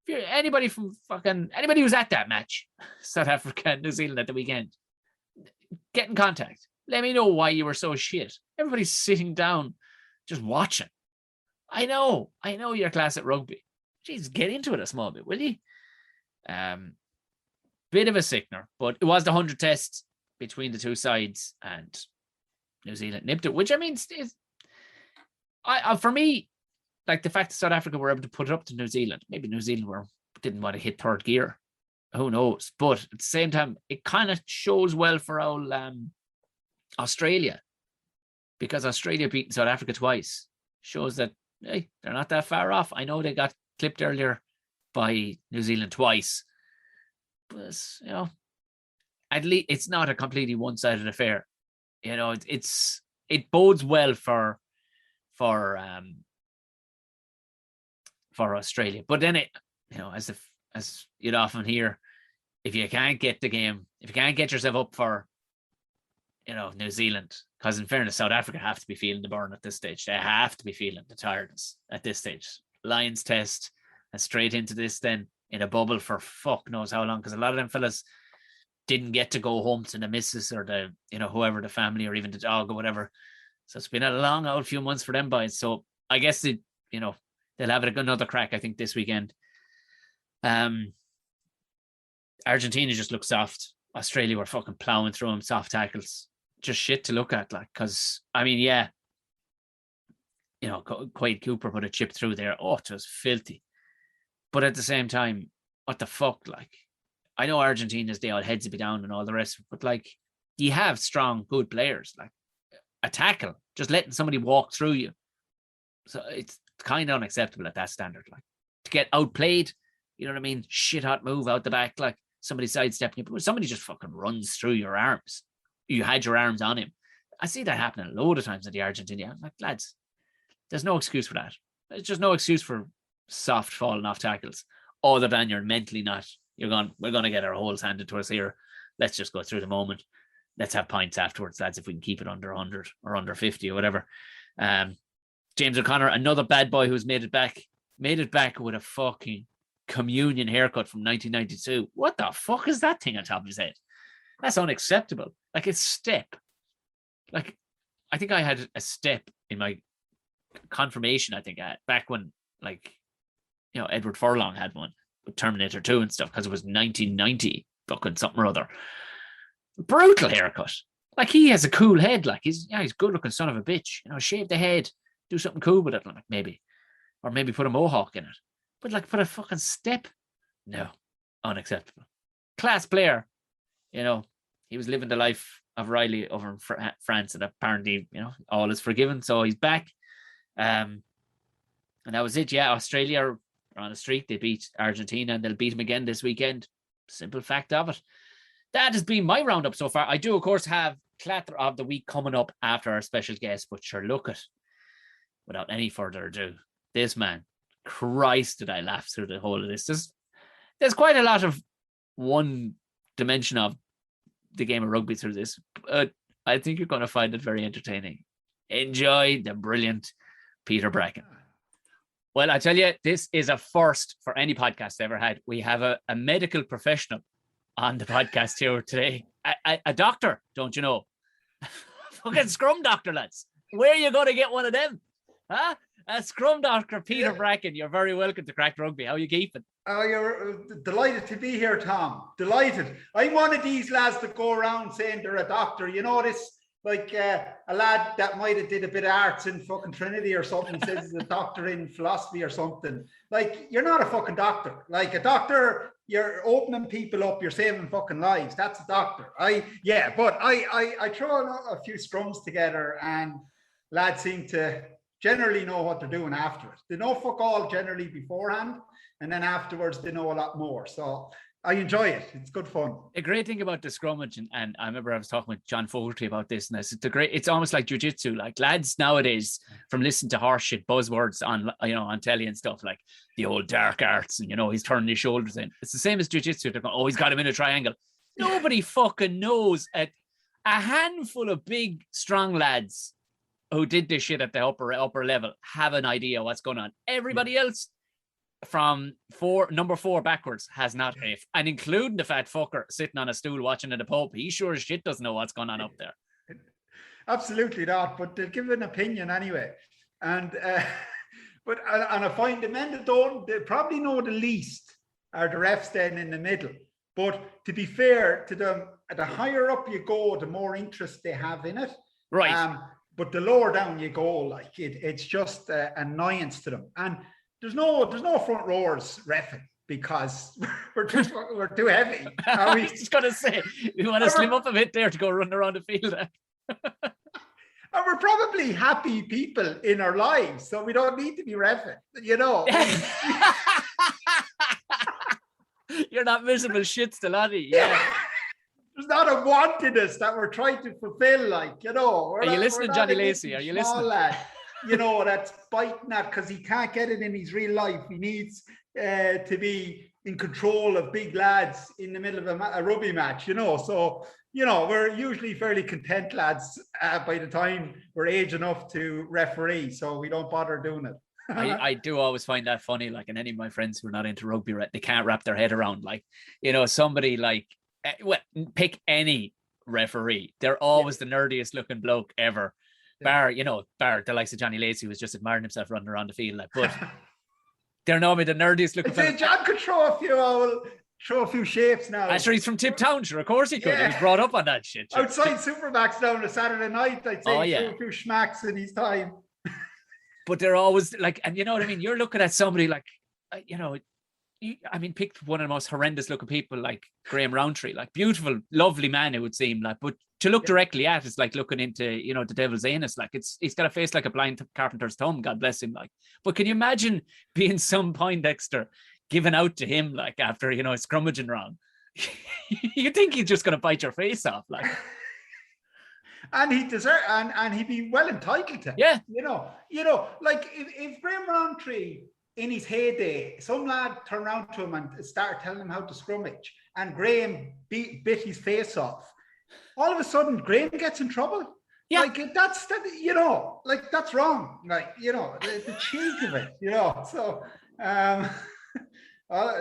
Anybody who's at that match, South Africa and New Zealand at the weekend, get in contact. Let me know why you were so shit. Everybody's sitting down just watching. I know you're class at rugby. Jeez, get into it a small bit, will you? Bit of a sickener, but it was the 100 test between the two sides, and New Zealand nipped it, which I mean is, for me, like the fact that South Africa were able to put it up to New Zealand. Maybe New Zealand didn't want to hit third gear. Who knows? But at the same time, it kind of shows well for our Australia, because Australia beating South Africa twice shows that, hey, they're not that far off. I know they got clipped earlier by New Zealand twice, but at least it's not a completely one-sided affair. It bodes well for Australia. But then as you'd often hear, if you can't get yourself up for New Zealand, because in fairness, South Africa have to be feeling the burn at this stage. They have to be feeling the tiredness at this stage. Lions test and straight into this then in a bubble for fuck knows how long, because a lot of them fellas didn't get to go home to the missus or the whoever, the family or even the dog or whatever. So it's been a long old few months for them boys. So I guess they'll have another crack, I think, this weekend. Argentina just looked soft. Australia were fucking plowing through them, soft tackles. Just shit to look at, like, because, I mean, yeah, Quade Cooper put a chip through there. Oh, it was filthy. But at the same time, what the fuck, like, I know Argentina's the odd heads to be down and all the rest, but, like, you have strong, good players. Like, a tackle, just letting somebody walk through you. So it's kind of unacceptable at that standard. Like, to get outplayed, you know what I mean? Shit hot move out the back, like somebody sidestepping you, but somebody just fucking runs through your arms. You had your arms on him. I see that happening a load of times at the Argentina. I'm like, lads, there's no excuse for that. There's just no excuse for soft falling off tackles, other than you're mentally not. We're going to get our holes handed to us here. Let's just go through the moment. Let's have pints afterwards, lads, if we can keep it under 100 or under 50 or whatever. James O'Connor, another bad boy who's made it back with a fucking communion haircut from 1992. What the fuck is that thing on top of his head? That's unacceptable. Like, a step. Like, I think I had a step in my confirmation, I think, back when, like, Edward Furlong had one with Terminator 2 and stuff, because it was 1990, fucking something or other. Brutal haircut. Like, he has a cool head. Like, he's good looking son of a bitch. Shave the head, do something cool with it, like, maybe. Or maybe put a mohawk in it. But, like, put a fucking step? No. Unacceptable. Class player. He was living the life Riley over in France, and apparently, all is forgiven. So he's back. And that was it. Yeah, Australia are on a streak. They beat Argentina, and they'll beat them again this weekend. Simple fact of it. That has been my roundup so far. I do, of course, have Clatter of the Week coming up after our special guest, but sure, look at, without any further ado, this man, Christ, did I laugh through the whole of this. There's quite a lot of one dimension of the game of rugby through this, but I think you're going to find it very entertaining. Enjoy the brilliant Peter Bracken. Well, I tell you, this is a first for any podcast I ever had. We have a medical professional on the podcast here today. A doctor, don't you know? Fucking Scrum doctor, lads. Where are you going to get one of them? Huh? A Scrum doctor, Peter Bracken. You're very welcome to Crack Rugby. How are you keeping? Oh, you're delighted to be here, Tom. Delighted. I'm one of these lads that go around saying they're a doctor. You know this? Like a lad that might have did a bit of arts in fucking Trinity or something says he's a doctor in philosophy or something. Like, you're not a fucking doctor. Like, a doctor, you're opening people up, you're saving fucking lives. That's a doctor. I throw a few scrums together, and lads seem to generally know what they're doing after it. They know fuck all generally beforehand, and then afterwards they know a lot more. So I enjoy it. It's good fun. A great thing about the scrummage, and I remember I was talking with John Fogarty about this, and I said it's almost like jiu-jitsu. Like, lads nowadays, from listening to horseshit buzzwords on telly and stuff, like the old dark arts, and he's turning his shoulders in. It's the same as jiu-jitsu. They're going, oh, he's got him in a triangle. Nobody fucking knows. A handful of big, strong lads who did this shit at the upper level have an idea what's going on. Everybody else, from number 4 backwards, has not, and including the fat fucker sitting on a stool watching at a pub. He sure as shit doesn't know what's going on up there. Absolutely not, but they'll give an opinion anyway. And I find the men that they probably know the least are the refs then in the middle. But to be fair to them, the higher up you go, the more interest they have in it. Right. But the lower down you go, like it's just annoyance to them. And there's no front rowers reffing because we're too heavy. I was just gonna say, we want to slim up a bit there to go run around the field. And we're probably happy people in our lives, so we don't need to be reffing. You're not miserable shits, the laddie. Yeah. There's not a wantedness that we're trying to fulfill, Are you listening, Johnny Lacey? Are you listening? Lad, that's biting that because he can't get it in his real life. He needs to be in control of big lads in the middle of a rugby match, So, we're usually fairly content lads by the time we're age enough to referee, so we don't bother doing it. I do always find that funny, like, and any of my friends who are not into rugby, they can't wrap their head around, like, somebody like, pick any referee. They're always the nerdiest looking bloke ever. Bar the likes of Johnny Lacey, who was just admiring himself running around the field, like, but they're normally the nerdiest looking. John could throw a few shapes now. Actually, he's from Tip Town, sure, of course he could. Yeah. He was brought up on that shit. Sure. Outside Supermax down on a Saturday night, I'd say he threw a few schmacks in his time. But they're always like, and you know what I mean? You're looking at somebody like, pick one of the most horrendous looking people like Graham Roundtree, like beautiful, lovely man, it would seem like, but to look directly at it's like looking into, the devil's anus. Like he's got a face like a blind carpenter's thumb, God bless him. Like, but can you imagine being some Poindexter given out to him, like after, scrummaging wrong? You think he's just going to bite your face off, like. And he'd deserve, and he'd be well entitled to. Yeah. Like if Graham Roundtree in his heyday, some lad turned around to him and started telling him how to scrummage, and Graham bit his face off. All of a sudden, Graham gets in trouble. Yeah. Like that's wrong. Like, the cheek of it, So,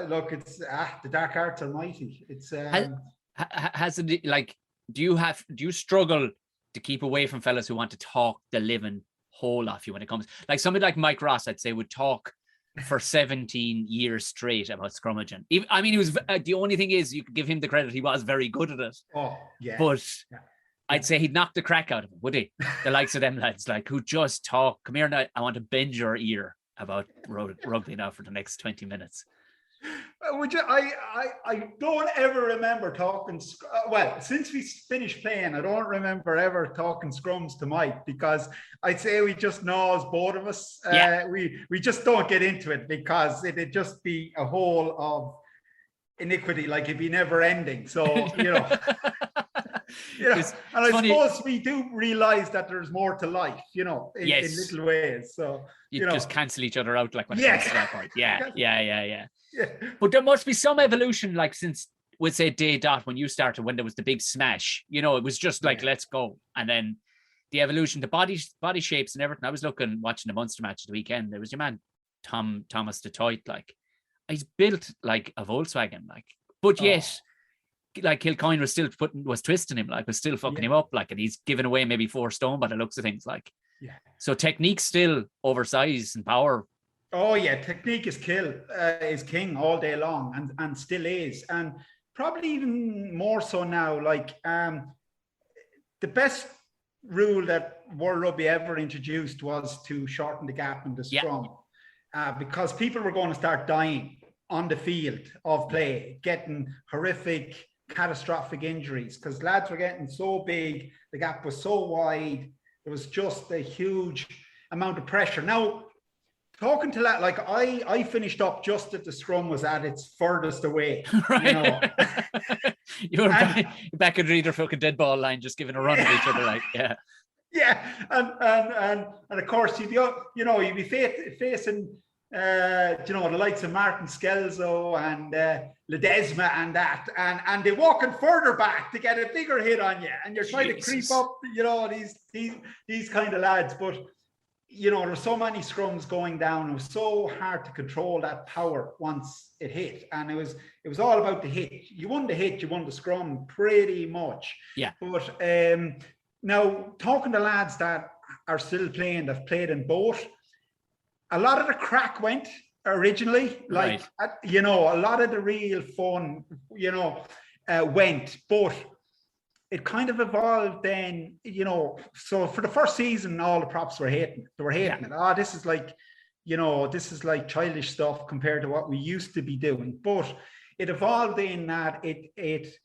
look, it's the dark arts are mighty. It's has it, like, do you struggle to keep away from fellas who want to talk the living whole off you when it comes, like somebody like Mike Ross, I'd say, would talk for 17 years straight about scrummaging. He was the only thing is, you could give him the credit, he was very good at it. Oh yeah. But yeah. I'd say he'd knock the crack out of him, would he? The likes of them lads, like, who just talk. Come here now, I want to bend your ear about rugby now for the next 20 minutes. Would you? I don't ever remember talking. Well, since we finished playing, I don't remember ever talking scrums to Mike because I'd say we just knows both of us. Yeah. We just don't get into it because it'd just be a whole of iniquity, like it'd be never ending. So and I suppose we do realize that there's more to life, in little ways. So you just cancel each other out, like when it comes to that part. Yeah. Yeah. But there must be some evolution, like since we'd say day dot when you started, when there was the big smash. It was just like let's go, and then the evolution, the body shapes and everything. I was watching the Munster match the weekend. There was your man Thomas de Toit, like he's built like a Volkswagen, like, but yet. Like Kilcoyne was twisting him, like was still fucking him up, like, and he's given away maybe 4 stone by the looks of things, like. Yeah. So technique still over size and power. Oh yeah, technique is king all day long, and still is, and probably even more so now. Like the best rule that World Rugby ever introduced was to shorten the gap in the scrum, because people were going to start dying on the field of play, getting horrific, catastrophic injuries because lads were getting so big, the gap was so wide, there was just a huge amount of pressure. Now, talking to that, like I finished up just as the scrum was at its furthest away. Right. You were back at either fucking dead ball line, just giving a run at each other, like, yeah. Yeah, and of course you'd be facing the likes of Martin Skelzo and Ledesma and that, and they're walking further back to get a bigger hit on you, and you're trying to creep up, these kind of lads. But there were so many scrums going down. It was so hard to control that power once it hit, and it was all about the hit. You won the hit, you won the scrum pretty much. Yeah. But now talking to lads that are still playing, that've played in both. A lot of the crack went originally, like, a lot of the real fun, went, but it kind of evolved then, so for the first season, all the props were hating. They were hating it. This is like, this is like childish stuff compared to what we used to be doing. But it evolved in that it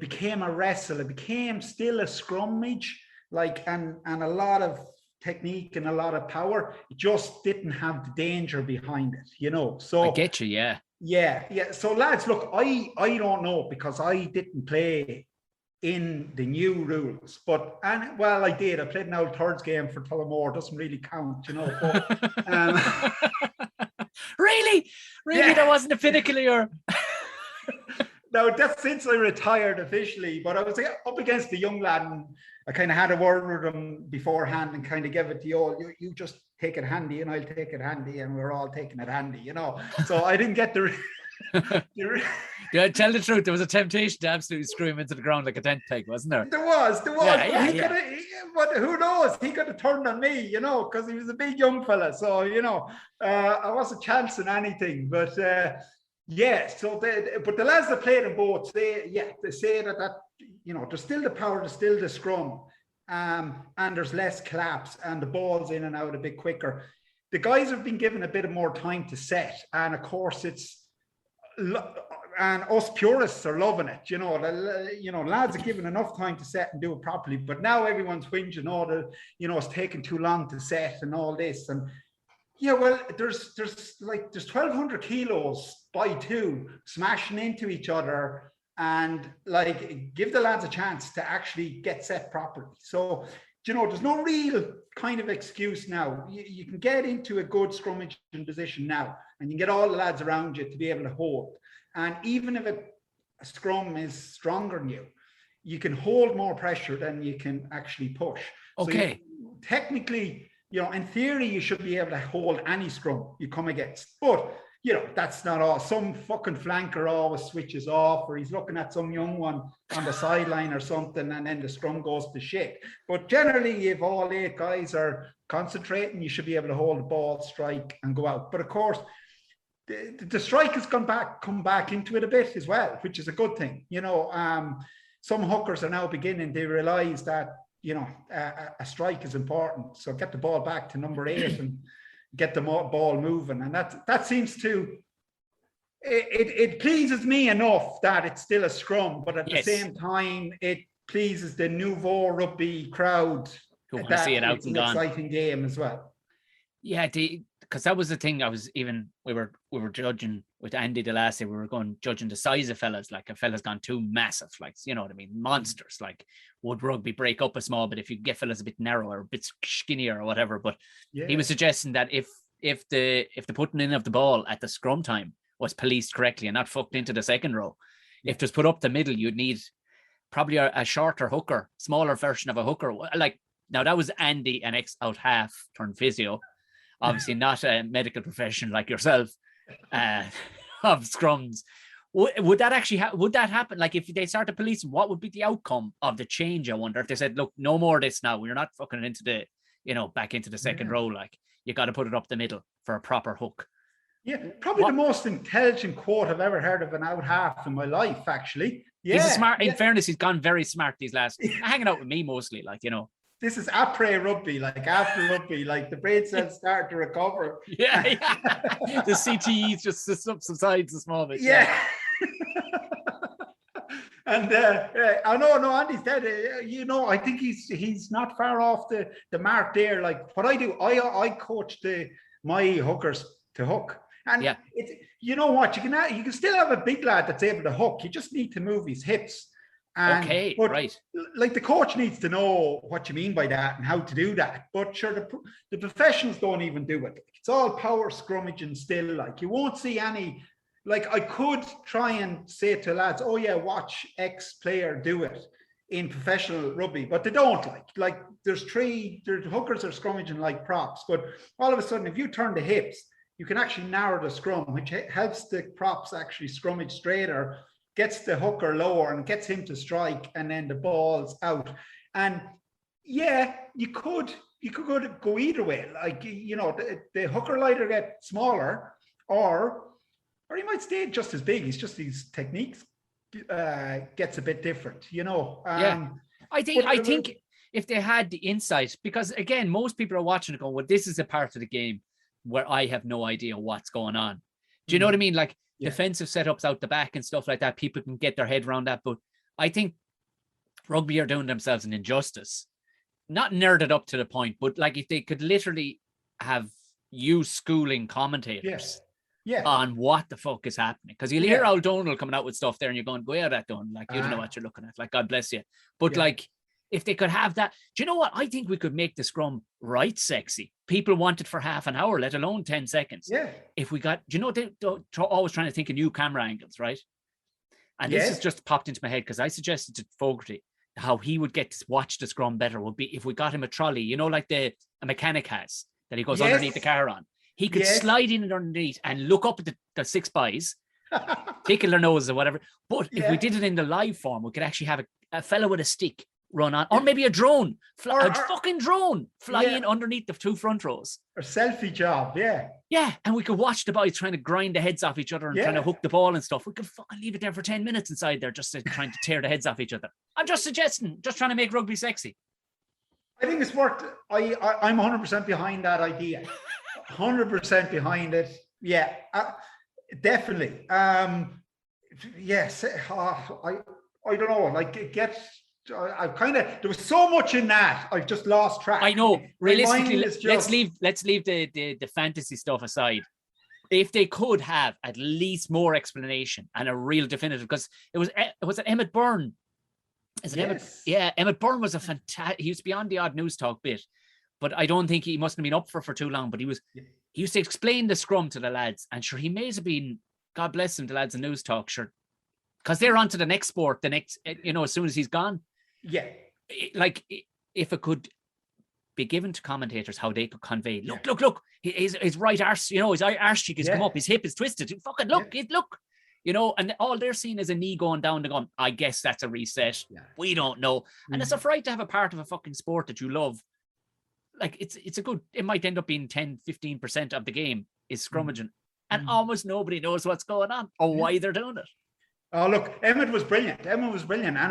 became a wrestle. It became still a scrummage, like, and a lot of technique and a lot of power. It just didn't have the danger behind it, so I get you. Yeah. So lads, look, I don't know because I didn't play in the new rules, I did. I played an old thirds game for Tullamore. Doesn't really count, but really that wasn't a pinnacle of your No, that's since I retired officially, but I was up against the young lad and I kind of had a word with him beforehand and kind of gave it to you just take it handy and I'll take it handy and we're all taking it handy, So I didn't get the... Yeah, tell the truth, there was a temptation to absolutely screw him into the ground like a tent peg, wasn't there? There was. Yeah. But who knows? He could have turned on me, because he was a big young fella. So, I wasn't chancing anything. But but the lads that played in both, they say that there's still the power, there's still the scrum, and there's less collapse, and the ball's in and out a bit quicker. The guys have been given a bit more time to set, and of course and us purists are loving it. Lads are given enough time to set and do it properly, but now everyone's whinging all the, it's taking too long to set and all this. And there's 1,200 kilos by two smashing into each other, and like give the lads a chance to actually get set properly. So there's no real kind of excuse now. You can get into a good scrummage position now, and you can get all the lads around you to be able to hold. And even if a scrum is stronger than you, you can hold more pressure than you can actually push. Okay. So technically, in theory, you should be able to hold any scrum you come against. But, that's not all. Some fucking flanker always switches off, or he's looking at some young one on the sideline or something, and then the scrum goes to shit. But generally, if all 8 guys are concentrating, you should be able to hold the ball, strike, and go out. But of course, the strike has come back into it a bit as well, which is a good thing. Some hookers are now beginning to realize that a strike is important. So get the ball back to number 8 and get the ball moving, and that seems to it pleases me enough that it's still a scrum, but at the Yes. same time, it pleases the nouveau rugby crowd Who want to that see it out it's and an gone. exciting game as well. Yeah, because that was the thing. We were judging with Andy the last day. We were judging the size of fellas. Like, a fella's gone too massive, like, you know what I mean, monsters. Like, would rugby break up a small bit if you get fellas a bit narrower, a bit skinnier or whatever? But Yeah. he was suggesting that if the putting in of the ball at the scrum time was policed correctly and not fucked into the second row, if it was put up the middle, you'd need probably a shorter hooker, smaller version of a hooker. Like, now that was Andy, an ex-out half turned physio. Obviously not a medical profession like yourself, of scrums. Would that actually would that happen? Like, if they started policing, what would be the outcome of the change? I wonder if they said, look, no more of this now. We're not fucking into the, back into the second row. Like, you got to put it up the middle for a proper hook. Yeah, probably the most intelligent quote I've ever heard of an out half in my life, actually. Yeah. He's a smart, in fairness, he's gone very smart these last, hanging out with me mostly, like, This is après rugby, like after rugby, like the brain cells start to recover. Yeah. The CTE just subsides a small bit. Yeah. And I know Andy's dead. I think he's not far off the mark there. Like, what I do, I coach my hookers to hook. And it's, you know what, you can still have a big lad that's able to hook. You just need to move his hips. But, right. Like, the coach needs to know what you mean by that and how to do that. But sure, the professionals don't even do it. It's all power scrummaging still. Like, you won't see any. Like, I could try and say to lads, oh yeah, watch X player do it in professional rugby, but they don't. Like there's hookers are scrummaging like props, but all of a sudden, if you turn the hips, you can actually narrow the scrum, which helps the props actually scrummage straighter, gets the hooker lower and gets him to strike, and then the ball's out. And yeah, you could go either way. Like, the hooker will either get smaller or he might stay just as big. It's just these techniques gets a bit different, Yeah, I think if they had the insight, because again, most people are watching it going, well, this is a part of the game where I have no idea what's going on. Do you know what I mean? Like, defensive setups out the back and stuff like that, people can get their head around that. But I think rugby are doing themselves an injustice. Not nerded up to the point, but like, if they could literally have you schooling commentators on what the fuck is happening. Because you'll hear O'Donnell coming out with stuff there and you're going, go out that done. Like, you don't know what you're looking at. Like, God bless you. But like, if they could have that, do you know what? I think we could make the scrum right sexy. People want it for half an hour, let alone 10 seconds. Yeah. If we got, do you know, they're always trying to think of new camera angles, right? And this has just popped into my head because I suggested to Fogarty how he would get to watch the scrum better would be if we got him a trolley, like a mechanic has that he goes underneath the car on. He could slide in underneath and look up at the six guys, tickle their noses or whatever. But if we did it in the live form, we could actually have a fella with a stick run on, or maybe a drone, a fucking drone fly in underneath the two front rows. Or selfie job, Yeah, and we could watch the boys trying to grind the heads off each other and trying to hook the ball and stuff. We could fucking leave it there for 10 minutes inside there just trying to tear the heads off each other. I'm just suggesting, just trying to make rugby sexy. I think it's worked. I'm 100% behind that idea. 100% behind it. Yeah, definitely. Yes, I don't know. Like, there was so much in that. I've just lost track. I know. Realistically, let's leave the fantasy stuff aside. If they could have at least more explanation and a real definitive, because it was Emmett Byrne. Emmett Byrne was a fantastic. He was beyond the odd news talk bit, but I don't think he must have been up for too long. But he used to explain the scrum to the lads, and sure, he may have been, God bless him, the lads in news talk, sure, because they're on to the next sport, as soon as he's gone. Yeah. Like, if it could be given to commentators how they could convey, look, his right arse, his arse cheek has come up, his hip is twisted. Fucking look. And all they're seeing is a knee going down and going, I guess that's a reset. Yeah. We don't know. And it's a fright to have a part of a fucking sport that you love. Like, it's a good, it might end up being 10, 15% of the game is scrummaging. And almost nobody knows what's going on or why they're doing it. Oh, look, Emmett was brilliant. And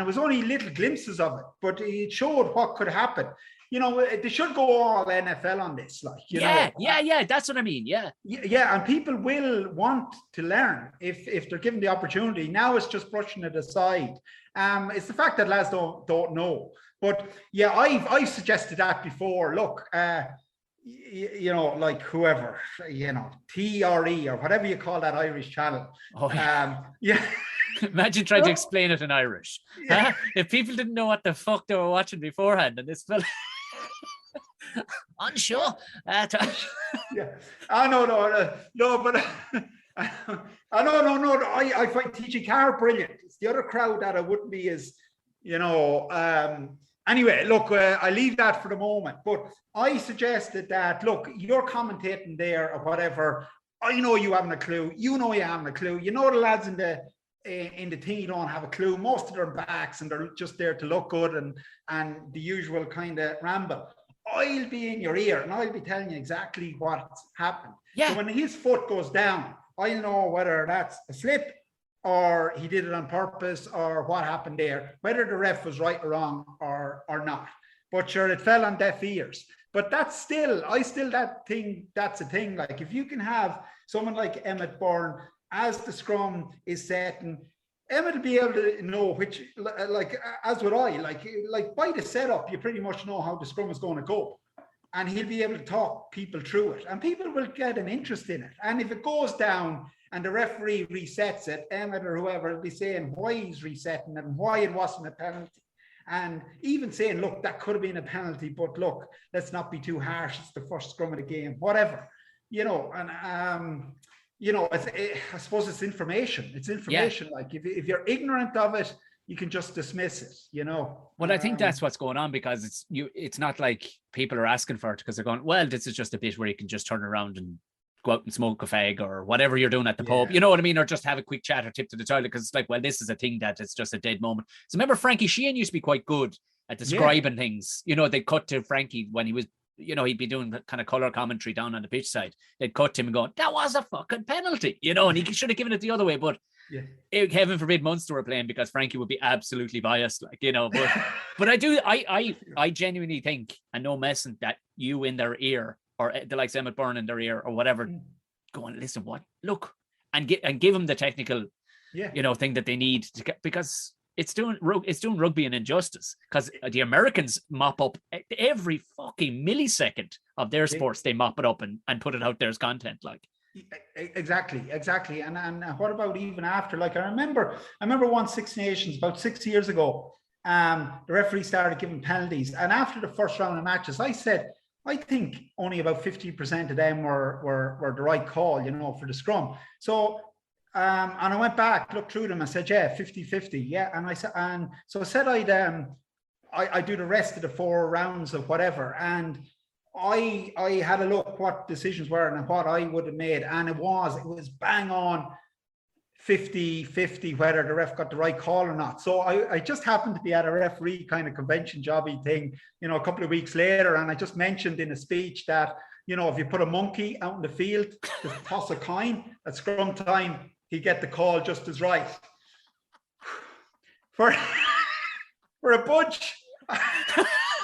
it was only little glimpses of it, but it showed what could happen. they should go all NFL on this, like, yeah. That's what I mean. Yeah. Yeah, and people will want to learn if they're given the opportunity. Now it's just brushing it aside. It's the fact that lads don't know. But yeah, I've suggested that before. Look, like whoever, TRE or whatever you call that Irish channel. Oh, yeah. Yeah. Imagine trying to explain it in Irish. Yeah. Huh? If people didn't know what the fuck they were watching beforehand, and this fella unsure. Yeah. No, but I find TG Carr brilliant. It's the other crowd that I wouldn't be as, anyway, look, I leave that for the moment, but I suggested that, look, you're commentating there or whatever. I know you haven't a clue. You know you haven't a clue. You know the lads in the team don't have a clue. Most of them are backs and they're just there to look good and the usual kind of ramble. I'll be in your ear and I'll be telling you exactly what's happened. Yeah. So when his foot goes down, I'll know whether that's a slip or he did it on purpose or what happened there, whether the ref was right or wrong or not. But sure, it fell on deaf ears. But that's a thing. Like if you can have someone like Emmett Byrne as the scrum is setting, Emmett will be able to know which, like as would I, like by the setup, you pretty much know how the scrum is going to go. And he'll be able to talk people through it. And people will get an interest in it. And if it goes down and the referee resets it, Emmett or whoever will be saying why he's resetting it and why it wasn't a penalty. And even saying, look, that could have been a penalty, but look, let's not be too harsh. It's the first scrum of the game, whatever, I suppose it's information. It's information. Yeah. Like if you're ignorant of it, you can just dismiss it, Well, I think that's what's going on because it's not like people are asking for it because they're going, well, this is just a bit where you can just turn around and go out and smoke a fag or whatever you're doing at the pub, you know what I mean? Or just have a quick chat or tip to the toilet because it's like, well, this is a thing that it's just a dead moment. So remember Frankie Sheehan used to be quite good at describing things. They'd cut to Frankie when he was, he'd be doing kind of colour commentary down on the pitch side. They'd cut to him and go, that was a fucking penalty, and he should have given it the other way. But heaven forbid Munster were playing because Frankie would be absolutely biased, but I genuinely think, and no messing, that you in their ear or the likes of Emmett Byrne in their ear or whatever, going, listen, what? Look, and give them the technical, thing that they need to get, because it's doing rugby an injustice because the Americans mop up every fucking millisecond of their sports. They mop it up and put it out there as content, like. Exactly. And what about even after? Like I remember one Six Nations about 6 years ago. The referee started giving penalties, and after the first round of matches, I said, I think only about 50% of them were the right call, for the scrum. So, and I went back, looked through them and said, 50-50. Yeah. And I said, so I said, I do the rest of the 4 rounds of whatever. And I had a look what decisions were and what I would have made. And it was bang on 50-50 whether the ref got the right call or not. So I just happened to be at a referee kind of convention jobby thing, a couple of weeks later. And I just mentioned in a speech that, if you put a monkey out in the field, just toss a coin at scrum time, he'd get the call just as right. For a bunch.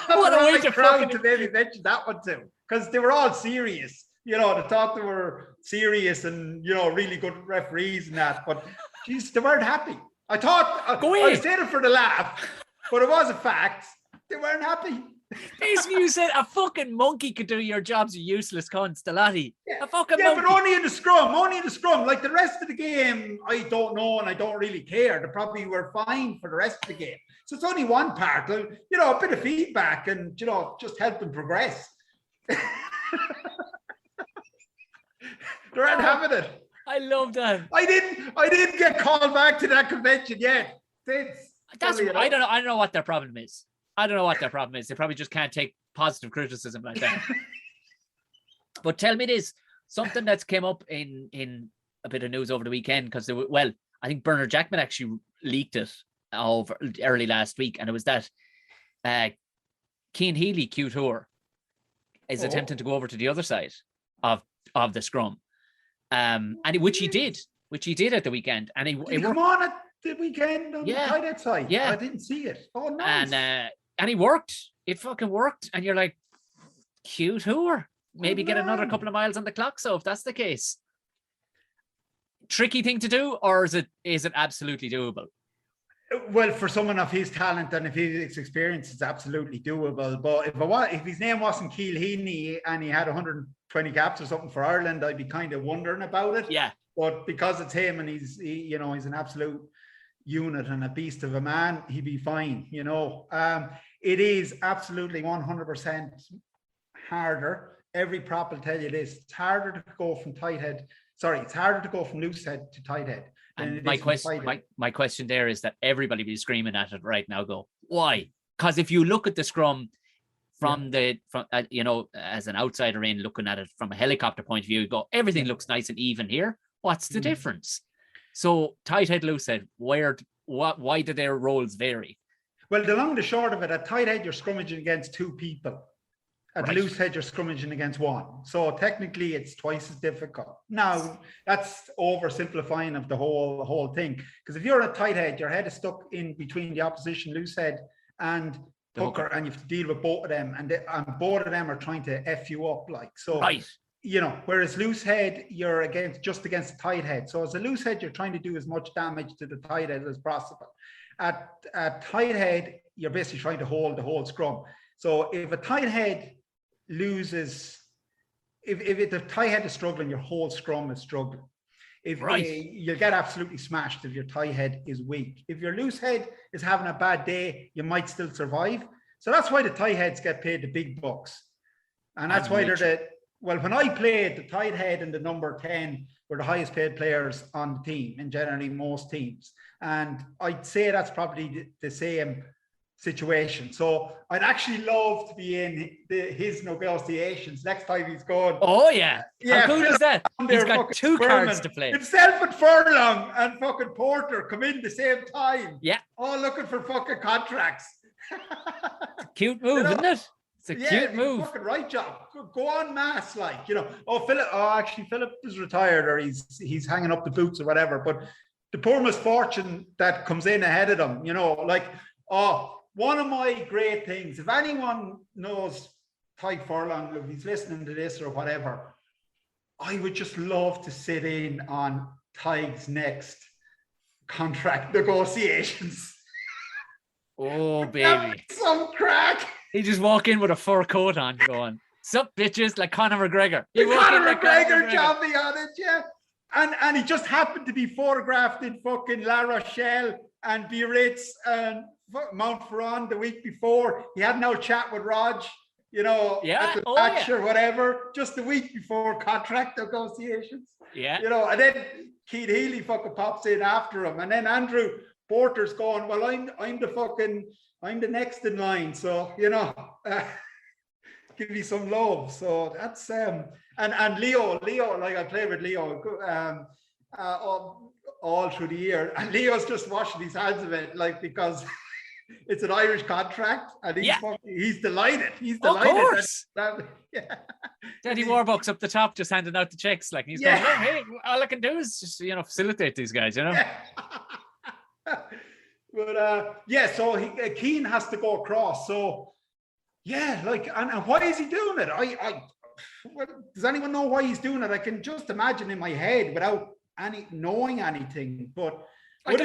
What a way to crowd to maybe mention that one too, because they were all serious. They thought they were serious and really good referees and that, but geez, they weren't happy. I thought I was saying it for the laugh, but it was a fact. They weren't happy. Basically, you said a fucking monkey could do your jobs, you useless cunts, the laddie. A fucking monkey. But only in the scrum. Like the rest of the game, I don't know and I don't really care. They probably were fine for the rest of the game. So it's only one part, a bit of feedback and, just help them progress. They weren't having it. I love that. I didn't get called back to that convention yet. I don't know what their problem is. They probably just can't take positive criticism like that. But tell me this, something that's came up in a bit of news over the weekend, because I think Bernard Jackman actually leaked it over early last week, and it was that Cian Healy Q-Tour is attempting to go over to the other side of the scrum, and which he did at the weekend, and he come on at the weekend on the tight side. Yeah, I didn't see it. Oh, nice. And And he worked. It fucking worked. And you're like, cute hooer. Maybe get another man. couple of miles on the clock. So if that's the case, tricky thing to do, or is it absolutely doable? Well, for someone of his talent and if his experience, it's absolutely doable. But if his name wasn't Keil Heaney and he had 120 caps or something for Ireland, I'd be kind of wondering about it. Yeah. But because it's him and he's an absolute unit and a beast of a man, he'd be fine. It is absolutely 100% harder. Every prop will tell you this. It's harder to go from tight head. Sorry, it's harder to go from loose head to tight head. And my question there is that everybody be screaming at it right now. Go, why? Because if you look at the scrum from as an outsider in looking at it from a helicopter point of view, you go, everything looks nice and even here. What's the difference? So tight head, loose head, why do their roles vary? Well, the long and the short of it, at tight head, you're scrummaging against two people. At loose head, you're scrummaging against one. So technically, it's twice as difficult. Now, that's oversimplifying of the whole thing. Because if you're a tight head, your head is stuck in between the opposition loose head and hooker, and you have to deal with both of them. And both of them are trying to F you up. Whereas loose head, you're just against the tight head. So as a loose head, you're trying to do as much damage to the tight head as possible. At tight head, you're basically trying to hold the whole scrum. So if a tight head loses, if the tight head is struggling, your whole scrum is struggling. You'll get absolutely smashed if your tight head is weak. If your loose head is having a bad day, you might still survive. So that's why the tight heads get paid the big bucks. And that's why when I played, the tight head and the number 10 were the highest paid players on the team in generally most teams. And I'd say that's probably the same situation. So I'd actually love to be in his negotiations next time he's gone. Oh yeah. How cool is that? He's got two cards to play. Himself and Furlong and fucking Porter come in the same time. Yeah. All looking for fucking contracts. Cute move, isn't it? It's a cute move. Fucking right job. Go on mass, Philip is retired or he's hanging up the boots or whatever. But the poor misfortune that comes in ahead of them, one of my great things, if anyone knows Tyke Furlong, if he's listening to this or whatever, I would just love to sit in on Tyke's next contract negotiations. Oh, baby. Some crack. He just walk in with a fur coat on going, sup, bitches, like Conor McGregor. Conor McGregor job on it, yeah. And he just happened to be photographed in fucking La Rochelle and Biarritz and Mount Ferrand the week before. He had no chat with Rog, at the match or whatever, just the week before contract negotiations. Yeah. And then Keith Healy fucking pops in after him. And then Andrew Porter's going, well, I'm the next in line. So, give me some love. So that's and Leo, like I played with Leo all through the year, and Leo's just washing his hands of it, because it's an Irish contract, and he's delighted. He's delighted. Of course. Daddy Warbucks up the top, just handing out the checks, he's going, oh, hey, all I can do is just facilitate these guys, But so Keane has to go across. So and why is he doing it? Does anyone know why he's doing it? I can just imagine in my head without knowing anything. But I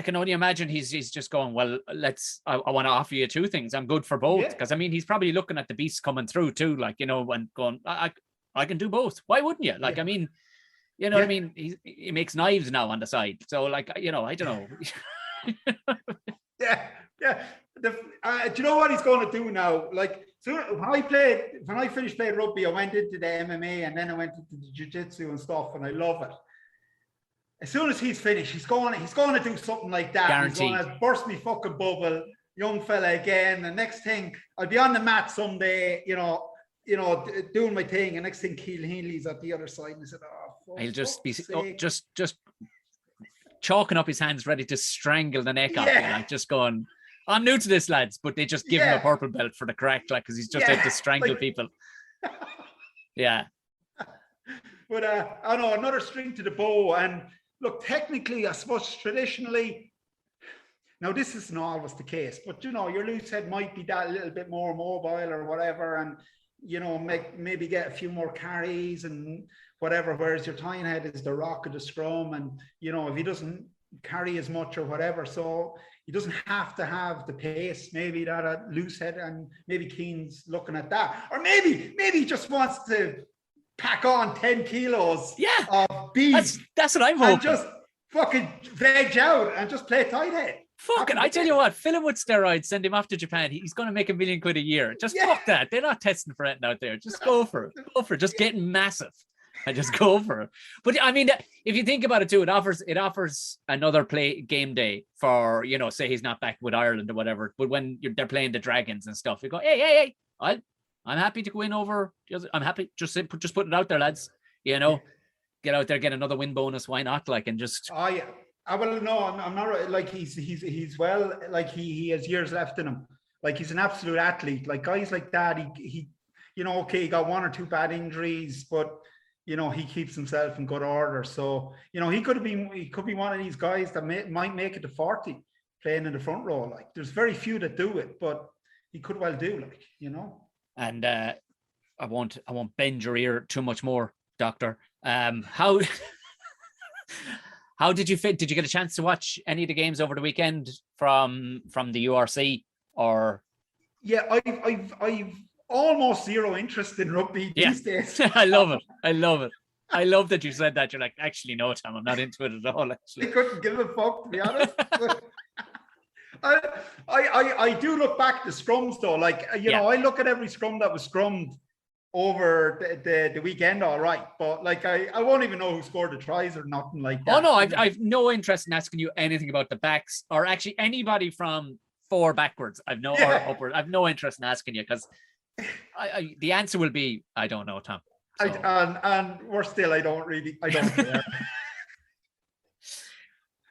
can only imagine he's just going, well, I want to offer you two things. I'm good for both. Because he's probably looking at the beast coming through too, and going, I can do both. Why wouldn't you? What I mean? He makes knives now on the side. So I don't know. Do you know what he's going to do now? So when I finished playing rugby, I went into the MMA and then I went into the jiu-jitsu and stuff, and I love it. As soon as he's finished, he's going to do something like that. Guaranteed. He's going to burst me fucking bubble, young fella again. The next thing, I'll be on the mat someday, doing my thing. And next thing, Keil Healy's at the other side, and I said, "Oh, he'll just be just chalking up his hands, ready to strangle the neck off you, just going, I'm new to this, lads," but they just give him a purple belt for the crack, because he's just out to strangle people. Yeah. But I know, another string to the bow. And look, technically, I suppose traditionally, Now, this isn't always the case, but, your loose head might be that little bit more mobile or whatever, and, maybe get a few more carries and whatever, whereas your tying head is the rock of the scrum, and, if he doesn't carry as much or whatever, so he doesn't have to have the pace, maybe that a loose head, and maybe Keane's looking at that. Or maybe he just wants to pack on 10 kilos of beef. That's what I'm hoping. And just fucking veg out and just play tight head. Fuck it. I tell you what, fill him with steroids, send him off to Japan. He's going to make $1 million a year. Just fuck that. They're not testing for anything out there. Just go for it. Go for it. Just getting massive. And just go for it. But I mean, if you think about it too, it offers another game day for, say he's not back with Ireland or whatever. But when they're playing the Dragons and stuff, you go, hey, I'm happy to go in over. I'm happy. Just put it out there, lads. Get out there, get another win bonus. Why not? And just. Oh yeah. Well, no, I'm not like he's well, like he has years left in him. Like he's an absolute athlete. Like guys like that, he he got one or two bad injuries, but he keeps himself in good order. So he could be one of these guys that might make it to 40 playing in the front row. Like there's very few that do it, but he could well do. And I won't bend your ear too much more, Doctor. How did you fit? Did you get a chance to watch any of the games over the weekend from the URC or? Yeah, I've almost zero interest in rugby these days. I love it. I love that you said that. You're like, actually, no, Tom, I'm not into it at all. Actually, I couldn't give a fuck, to be honest. I do look back at the scrums though. I look at every scrum that was scrummed over the weekend, all right, but I won't even know who scored the tries or nothing like that. Oh no, I've no interest in asking you anything about the backs or actually anybody from 4 backwards. Or upwards. I've no interest in asking you because the answer will be I don't know, Tom. So. And we're still I don't care.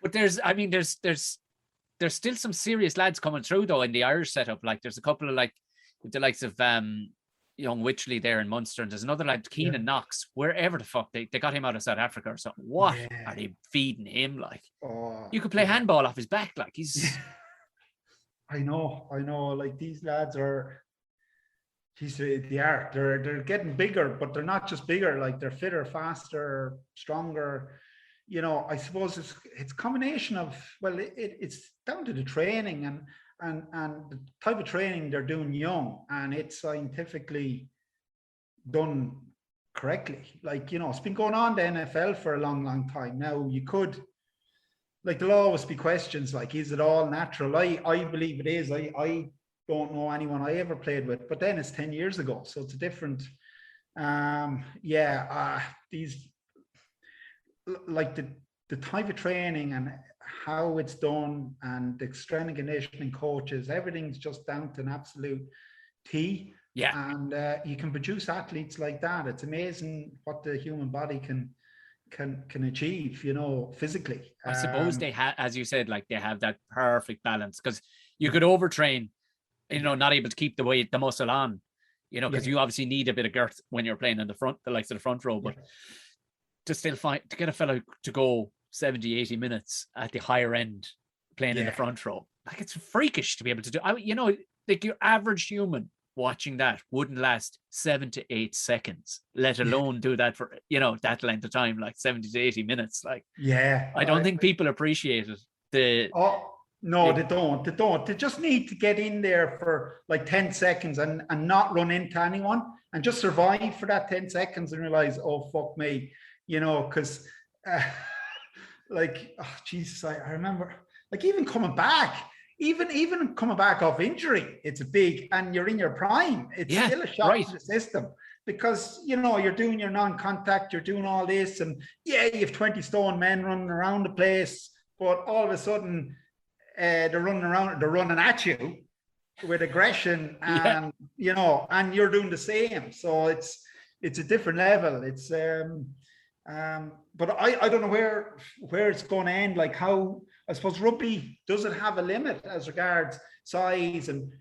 But there's still some serious lads coming through though in the Irish setup. Like there's a couple of the likes of young Wycherley there in Munster, and there's another lad, Keenan Knox, wherever the fuck they got him out of South Africa or something. What are they feeding him like? You could play handball off his back, like he's. I know. Like these lads are. They're getting bigger, but they're not just bigger. Like they're fitter, faster, stronger. I suppose it's a combination of it's down to the training and the type of training they're doing young, and it's scientifically done correctly. It's been going on the NFL for a long, long time now. You could, there'll always be questions like, is it all natural? I believe it is. I don't know anyone I ever played with, but then it's 10 years ago, so it's a different. These the type of training and how it's done and the strength and conditioning coaches, everything's just down to an absolute T. Yeah. And you can produce athletes like that. It's amazing what the human body can achieve, physically. I suppose they have, as you said, they have that perfect balance, because you could overtrain, not able to keep the muscle on, because you obviously need a bit of girth when you're playing in the front, the likes of the front row, but to get a fellow to go 70, 80 minutes at the higher end playing in the front row, it's freakish to be able to do. Your average human watching that wouldn't last 7 to 8 seconds, let alone do that for, that length of time, 70 to 80 minutes. I don't think people appreciate it. No, they don't. They just need to get in there for 10 seconds and not run into anyone and just survive for that 10 seconds and realize, oh, fuck me, because Jesus, I remember even coming back, even coming back off injury, it's a big, and you're in your prime. It's still a shock to the system because, you're doing your non-contact, you're doing all this, and you have 20 stone men running around the place, but all of a sudden, they're running at you with aggression, and and you're doing the same. So it's a different level. It's but I don't know where it's going to end. How, I suppose, rugby, does it have a limit as regards size? And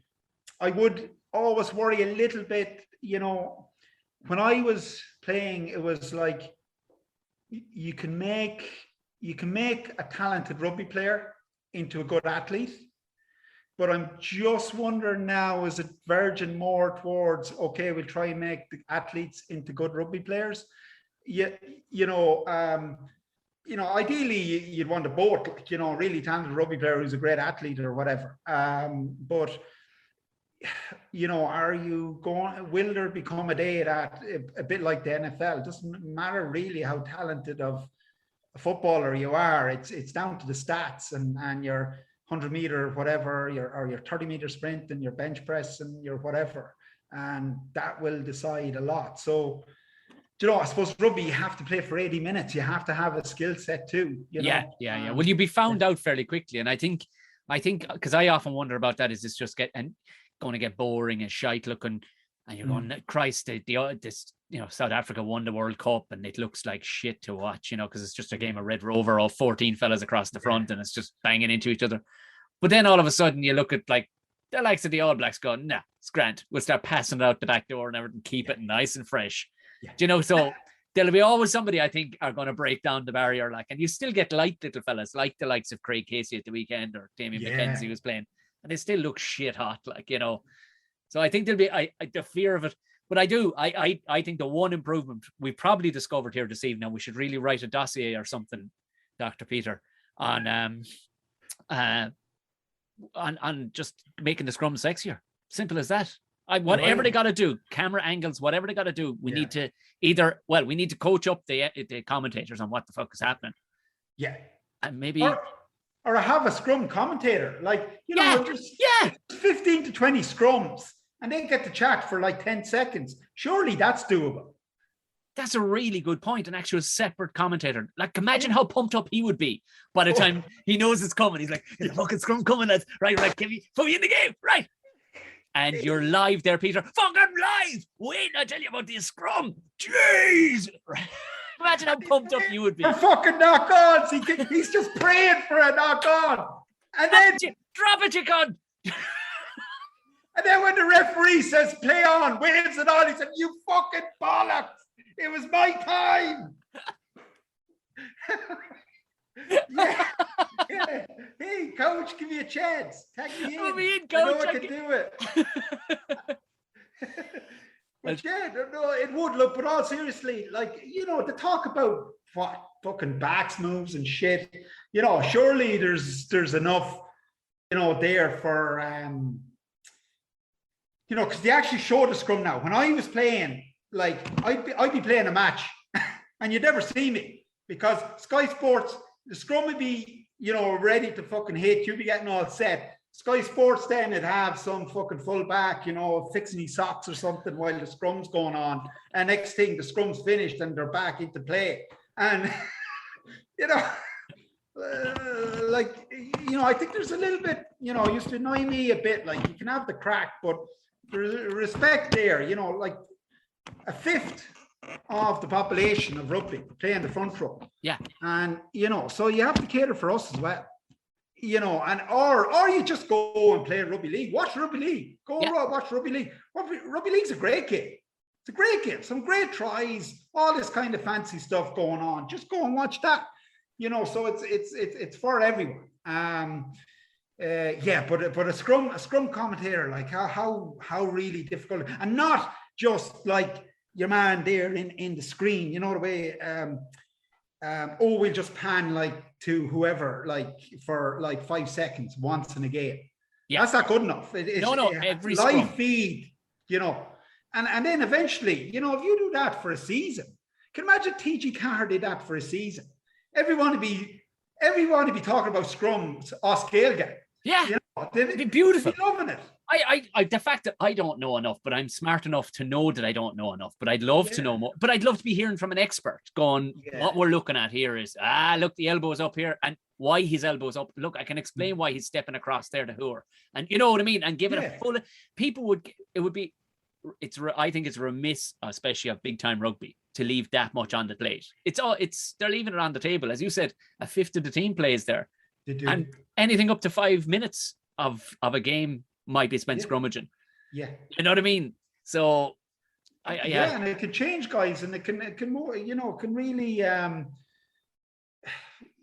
I would always worry a little bit. When I was playing, it was you can make a talented rugby player into a good athlete. But I'm just wondering now, is it verging more towards, okay, we'll try and make the athletes into good rugby players? Yeah, ideally you'd want a both, like, really talented rugby player who's a great athlete or whatever. But will there become a day that a bit like the NFL? It doesn't matter really how talented of a footballer you are. It's down to the stats and your 100-meter whatever, your 30-meter sprint and your bench press and your whatever, and that will decide a lot. So, I suppose rugby, you have to play for 80 minutes. You have to have a skill set too. Yeah. Well, you'll be found out fairly quickly, and I think because I often wonder about that, is this just going to get boring and shite looking, and you're going, Christ, this South Africa won the World Cup and it looks like shit to watch, because it's just a game of Red Rover, all 14 fellas across the front, and it's just banging into each other. But then all of a sudden you look at like the likes of the All Blacks going, nah, it's grand. We'll start passing it out the back door and everything, keep it nice and fresh. Yeah. So there'll be always somebody, I think, are going to break down the barrier, and you still get light little fellas like the likes of Craig Casey at the weekend, or Damien McKenzie was playing, and they still look shit hot, So I think there'll be the fear of it. But I think the one improvement we probably discovered here this evening, we should really write a dossier or something, Dr. Peter, on just making the scrum sexier. Simple as that. Whatever they got to do, camera angles, whatever they got to do, we need to we need to coach up the commentators on what the fuck is happening. Yeah. And maybe... Or have a scrum commentator, just 15 to 20 scrums, and they get to chat for like 10 seconds. Surely that's doable. That's a really good point. An actual separate commentator. Like, imagine how pumped up he would be by the time he knows it's coming. He's like, the fucking scrum coming, lads. Right, put me in the game, right? And you're live there, Peter. Fucking live! Wait, I'll tell you about this scrum. Jeez! Imagine how pumped up you would be. For fucking knock-ons. He's just praying for a knock-on. And then... Drop it, you cunt! And then when the referee says, play on, waves it on, he said, you fucking bollocks. It was my time. Yeah. Hey, coach, give me a chance. Tag me in. Coach. I know I can do it. But no, it would look, but all seriously, to talk about what fucking backs moves and shit, surely there's enough, there for, because they actually show the scrum now. When I was playing, I'd be playing a match and you'd never see me because Sky Sports, the scrum would be, ready to fucking hit. You'd be getting all set. Sky Sports then would have some fucking full back, fixing his socks or something while the scrum's going on. And next thing, the scrum's finished and they're back into play. And, I think there's a little bit, used to annoy me a bit. Like, you can have the crack, but there's respect there, a fifth of the population of rugby play in the front row. Yeah. And, so you have to cater for us as well. Or you just go and play rugby league. Watch rugby league. Watch rugby league. Rugby league's a great game. It's a great game. Some great tries. All this kind of fancy stuff going on. Just go and watch that. So it's for everyone. But a scrum commentator, like how really difficult, and not just like your man there in the screen. The way. We'll just pan to whoever for 5 seconds once in a game. Yeah, that's not good enough. Every live scrum. Feed, and then eventually, if you do that for a season, can you imagine TG Carr did that for a season? Everyone would be talking about scrums off scale again. Yeah, it'd be beautiful. They'd be loving it. I the fact that I don't know enough, but I'm smart enough to know that I don't know enough, but I'd love to know more. But I'd love to be hearing from an expert going, what we're looking at here is, look, the elbow's up here and why his elbow's up. Look, I can explain why he's stepping across there to Hooer. And you know what I mean? And give it a full, I think it's remiss, especially of big time rugby, to leave that much on the plate. They're leaving it on the table. As you said, a fifth of the team plays there. They do. And anything up to 5 minutes of a game might be spent scrummaging. Yeah. You know what I mean? So and it can change, guys, and it can more, can really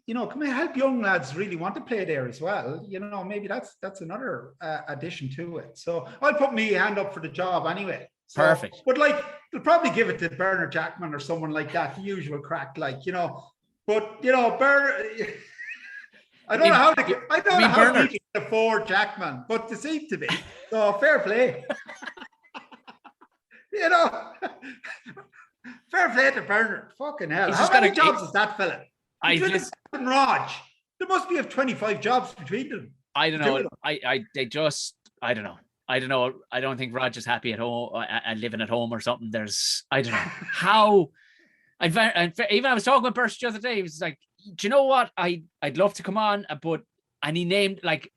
can we help young lads really want to play there as well? Maybe that's another addition to it. So I'll put me hand up for the job anyway. So, Perfect. But like, they'll probably give it to Bernard Jackman or someone like that, the usual crack, like, But Bernard, I don't know how people can afford Jackman, but they seem to be. So fair play. Fair play to Bernard. Fucking hell. How many jobs is that fella? Raj. There must be 25 jobs between them. I don't know. I don't know. I don't know. I don't think Raj is happy at home and living at home or something. I don't know how. Even I was talking with Burst the other day. He was like, "Do you know what? I'd love to come on, and he named like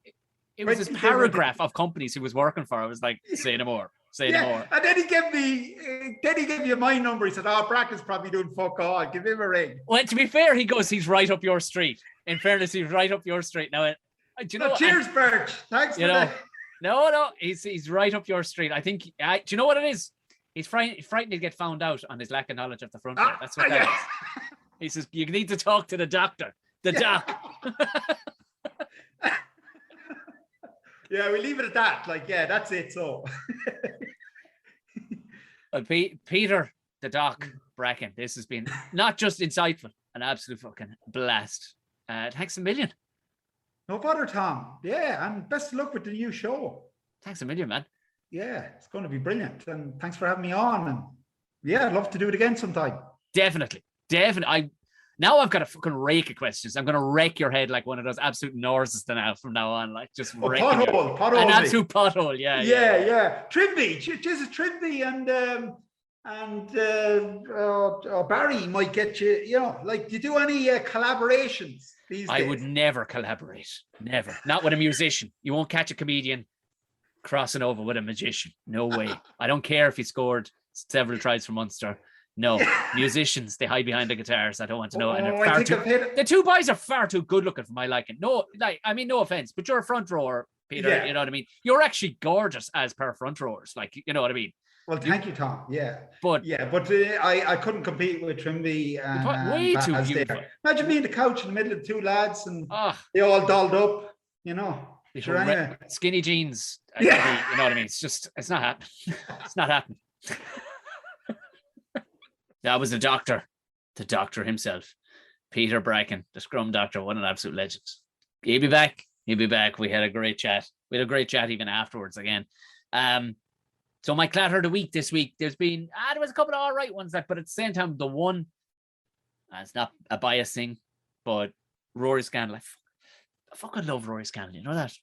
it was this paragraph of companies he was working for. I was like, say no more. Say no more. And then he gave me my number. He said, Bracken's probably doing fuck all. Give him a ring. Well, to be fair, he goes, he's right up your street. In fairness, he's right up your street. Now, do you know? Cheers, Birch. Thanks for that. No, he's right up your street. I think. Do you know what it is? He's frightened to get found out on his lack of knowledge of the front end. That's what that is. He says, you need to talk to the doctor. The doc. Yeah, we leave it at that. Like, yeah, that's it. So, Peter, the doc, Bracken, this has been not just insightful, an absolute fucking blast. Thanks a million. No bother, Tom. Yeah, and best of luck with the new show. Thanks a million, man. Yeah, it's going to be brilliant. And thanks for having me on. And yeah, I'd love to do it again sometime. Definitely. Now I've got a fucking rake of questions. I'm going to wreck your head like one of those absolute Norses from now on. Like just pothole. An absolute pothole. Yeah. Trimby. Just Trimby and Barry might get you, like, do you do any collaborations these days? I would never collaborate. Never. Not with a musician. You won't catch a comedian crossing over with a magician. No way. I don't care if he scored several tries for Munster. No. Musicians, they hide behind the guitars. I don't want to know. The two boys are far too good looking for my liking. No offense, but you're a front rower, Peter. Yeah. You know what I mean? You're actually gorgeous as per front rowers. Like, you know what I mean? Well, thank you, Tom. Yeah. But I couldn't compete with Trimby. Way too beautiful. Imagine being the couch in the middle of two lads and they all dolled up, Sure, anyway. Skinny jeans. Yeah. You know what I mean? It's not happening. It's not happening. That was the doctor himself, Peter Bracken, the Scrum doctor, what an absolute legend. He'll be back. We had a great chat. Even afterwards again. So my clatter of the week this week, there was a couple of all right ones, but at the same time, the one, it's not a bias thing, but Rory Scannell, I fucking love Rory Scannell, you know that?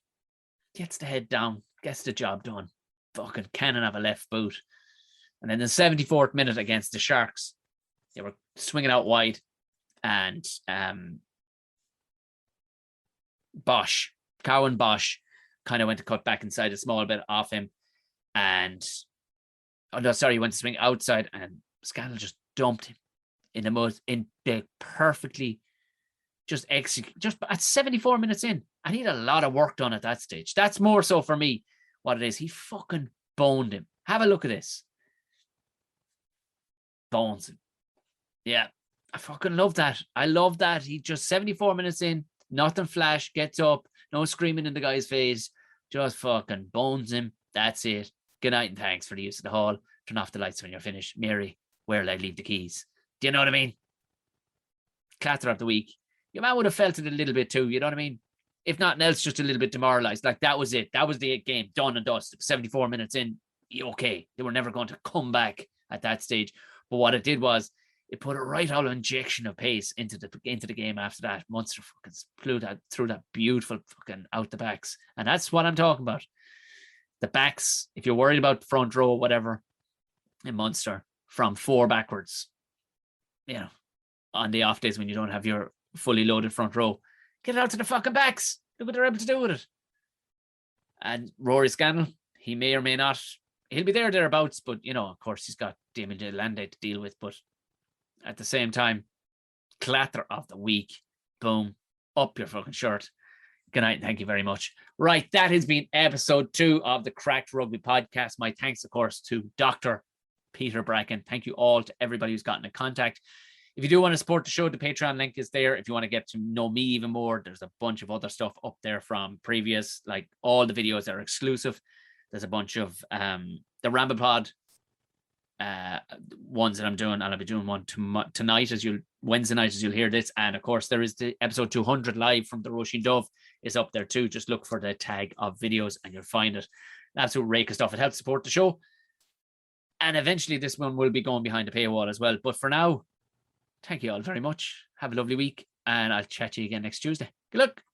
Gets the head down, gets the job done. Fucking cannon have a left boot. And then the 74th minute against the Sharks, they were swinging out wide, and Cowan Bosch kind of went to cut back inside a small bit off him. And he went to swing outside, and Scannell just dumped him in the perfectly just at 74 minutes in. And he had a lot of work done at that stage. That's more so for me what it is. He fucking boned him. Have a look at this. Bones him. Yeah. I fucking love that. I love that. He just 74 minutes in, nothing flash, gets up, no screaming in the guy's face, just fucking bones him. That's it. Good night and thanks for the use of the hall. Turn off the lights when you're finished. Mary, where'll I leave the keys? Do you know what I mean? Clatter of the week. Your man would have felt it a little bit too, you know what I mean? If nothing else, just a little bit demoralised. Like, that was it. That was the game. Done and dust. 74 minutes in. Okay. They were never going to come back at that stage. But what it did was, it put a right old injection of pace into the game after that. Munster fucking flew through that beautiful fucking out the backs. And that's what I'm talking about. The backs, if you're worried about front row, whatever, in Munster, from 4 backwards, on the off days when you don't have your fully loaded front row, get it out to the fucking backs. Look what they're able to do with it. And Rory Scannell, he may or may not, he'll be thereabouts, but, of course, he's got Damien de Lande to deal with. But at the same time, clatter of the week, boom, up your fucking shirt. Good night. Thank you very much. Right. That has been episode 2 of the Cracked Rugby podcast. My thanks, of course, to Dr. Peter Bracken. Thank you all to everybody who's gotten in contact. If you do want to support the show, the Patreon link is there. If you want to get to know me even more, there's a bunch of other stuff up there from previous, like all the videos that are exclusive. There's a bunch of the Ramble Pod ones that I'm doing, and I'll be doing one tonight Wednesday night as you'll hear this. And of course, there is the episode 200 live from the Roisin Dove is up there too. Just look for the tag of videos and you'll find it. Absolute rake of stuff. It helps support the show. And eventually this one will be going behind the paywall as well. But for now, thank you all very much. Have a lovely week, and I'll chat to you again next Tuesday. Good luck.